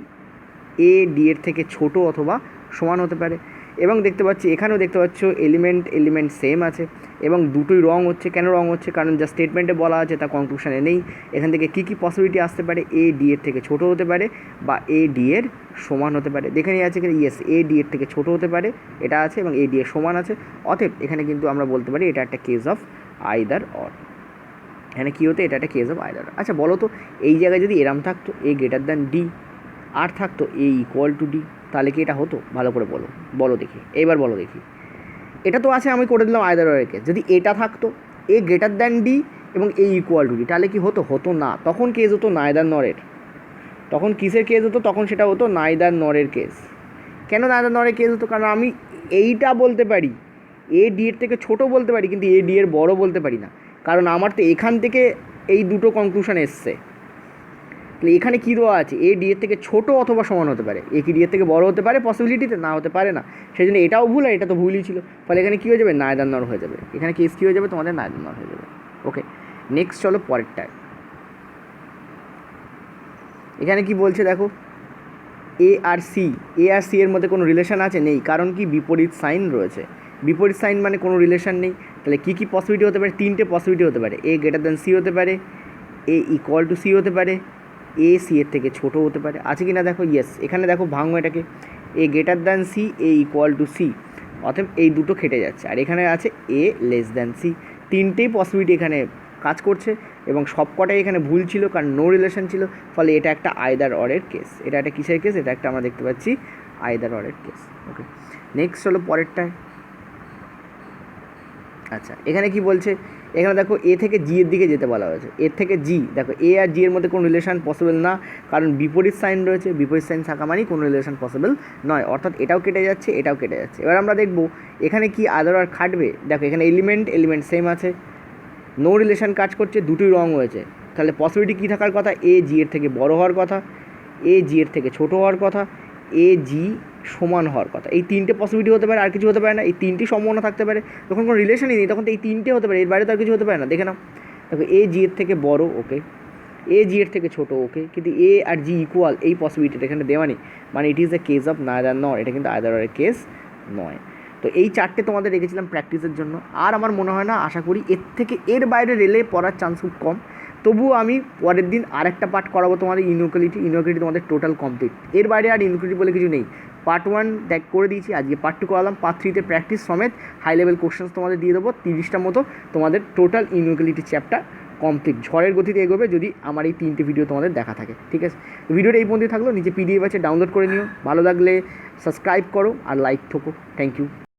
এ ডি এর থেকে ছোট অথবা সমান হতে পারে। এবং দেখতে পাচ্ছি এখানেও দেখতে পাচ্ছ এলিমেন্ট সেম আছে এবং দুটোই রং হচ্ছে। কেন রং হচ্ছে, কারণ যা স্টেটমেন্টে বলা আছে তা কনক্লুশনে নেই। এখান থেকে কী কী পসিবিলিটি আসতে পারে, এ ডি এর থেকে ছোট হতে পারে বা এ ডি এর সমান হতে পারে। দেখে নিয়ে আছে এখানে, ইয়েস, এ ডি এর থেকে ছোট হতে পারে, এটা আছে, এবং এ ডি এর সমান আছে। অতএব এখানে কিন্তু আমরা বলতে পারি এটা একটা কেস অফ আইদার অর। এখানে কী হতো, এটা একটা কেস অফ আইদার। আচ্ছা বলো তো, এই জায়গায় যদি এরম থাকতো এ গ্রেটার দ্যান ডি আর থাকতো এ ইকুয়াল টু ডি, তাহলে কি এটা হতো? ভালো করে বলো দেখি, এবার বলো দেখি। এটা তো আছে, আমি করে দিলাম আইদার অরের কেস। যদি এটা থাকতো এ গ্রেটার দ্যান ডি এবং এ ইকুয়াল টু ডি, তাহলে কি হতো? হতো না। তখন কেস হতো নাইদার নরের। তখন কিসের কেস হতো? তখন সেটা হতো নাইদার নরের কেস। কেন নাইদার নরের কেস হতো? কারণ আমি এইটা বলতে পারি, এ ডি এর থেকে ছোটো বলতে পারি, কিন্তু এ ডি এর বড়ো বলতে পারি না, কারণ আমার তো এখান থেকে এই দুটো কনক্লুশন এসছে। তাহলে এখানে কী দেওয়া আছে, এ ডি এর থেকে ছোটো অথবা সমান হতে পারে। এ কি ডি এর থেকে বড়ো হতে পারে পসিবিলিটিতে, না হতে পারে না। সেই জন্য এটাও ভুল আর এটা তো ভুলই ছিল। ফলে এখানে কী হয়ে যাবে, নাইদার নর হয়ে যাবে। এখানে কেস কী হয়ে যাবে, তোমাদের নাইদার নর হয়ে যাবে। ওকে, নেক্সট চলো পরেরটায়। এখানে কি বলছে দেখো, এ আর সি এর মধ্যে কোনো রিলেশন আছে? নেই, কারণ কি বিপরীত সাইন রয়েছে। বিপরীত সাইন মানে কোনো রিলেশন নেই। তাহলে কী কী পসিবিলিটি হতে পারে? তিনটে পসিবিলিটি হতে পারে। এ গ্রেটার দ্যান সি হতে পারে, এ ইকুয়াল টু সি হতে পারে, এ সি এর থেকে ছোটো হতে পারে। আছে কি না দেখো, ইয়েস। এখানে দেখো ভাঙো এটাকে, A greater than C, A equal to C, অতএব এই দুটো খেটে যাচ্ছে। আর এখানে আছে এ লেস দ্যান সি। তিনটেই পসিবিলিটি এখানে কাজ করছে এবং সবকটাই এখানে ভুল ছিল, কারণ নো রিলেশন ছিল। ফলে এটা একটা আইদার অরের কেস। এটা একটা কিসের কেস? এটা একটা আমরা দেখতে পাচ্ছি আইদার অরের কেস। ওকে, নেক্সট হলো পরেরটায়। আচ্ছা, এখানে কি বলছে? এখানে দেখো এ থেকে জি এর দিকে যেতে বলা হয়েছে। এর থেকে জি, দেখো এ আর জি এর মধ্যে কোনো রিলেশন পসিবল না, কারণ বিপরীত সাইন রয়েছে। বিপরীত সাইন থাকা মানেই কোনো রিলেশন পসিবল নয়, অর্থাৎ এটাও কেটে যাচ্ছে, এটাও কেটে যাচ্ছে। এবার আমরা দেখবো এখানে কি আদার আর খাটবে। দেখো এখানে এলিমেন্ট সেম আছে, নো রিলেশন কাজ করছে, দুটোই রং হয়েছে। তাহলে পসিবিলিটি কী থাকার কথা? এ জি এর থেকে বড় হওয়ার কথা, এ জি এর থেকে ছোটো হওয়ার কথা, এ জি সমান হওয়ার কথা। এই তিনটে পসিবিলিটি হতে পারে, আর কিছু হতে পারে না। এই তিনটি সম্ভাবনা থাকতে পারে। যখন কোনো রিলেশনই নেই তখন তো এই তিনটে হতে পারে, এর বাইরে তো আর কিছু হতে পারে না। দেখে নাও, দেখো এ জি এর থেকে বড়, ওকে, এ জি এর থেকে ছোটো, ওকে, কিন্তু এ আর জি ইকুয়াল এই পসিবিলিটিটা এখানে দেওয়া নেই, মানে it is a case of neither নর। এটা কিন্তু আইদার অরের কেস নয়। তো এই চারটে তোমাদের রেখেছিলাম প্র্যাকটিসের জন্য। আর আমার মনে হয় না, আশা করি এর বাইরে রেলে পড়ার চান্স খুব কম। তবুও আমি পরের দিন আরেকটা পার্ট করাবো তোমাদের ইনইকুয়ালিটি তোমাদের টোটাল কমপ্লিট। এর বাইরে আর ইনইকুয়ালিটি বলে কিছু নেই। পার্ট 1 দেখ করে দিয়েছি, আজকে পার্ট 2 করালাম। পার্ট 3তে প্র্যাকটিস সমেত হাই লেভেল কোশ্চেন্স তোমাদের দিয়ে দেবো 30টা মতো। তোমাদের টোটাল ইনইকুয়ালিটি চ্যাপ্টার কমপ্লিট ঝড়ের গতিতে এগোবে, যদি আমার এই 3টে ভিডিও তোমাদের দেখা থাকে। ঠিক আছে, ভিডিওটা এই পর্যন্ত থাকলো। নিচে পিডিএফ আছে, ডাউনলোড করে নিও। ভালো লাগলে সাবস্ক্রাইব করো আর লাইক ঠোকো। Thank you.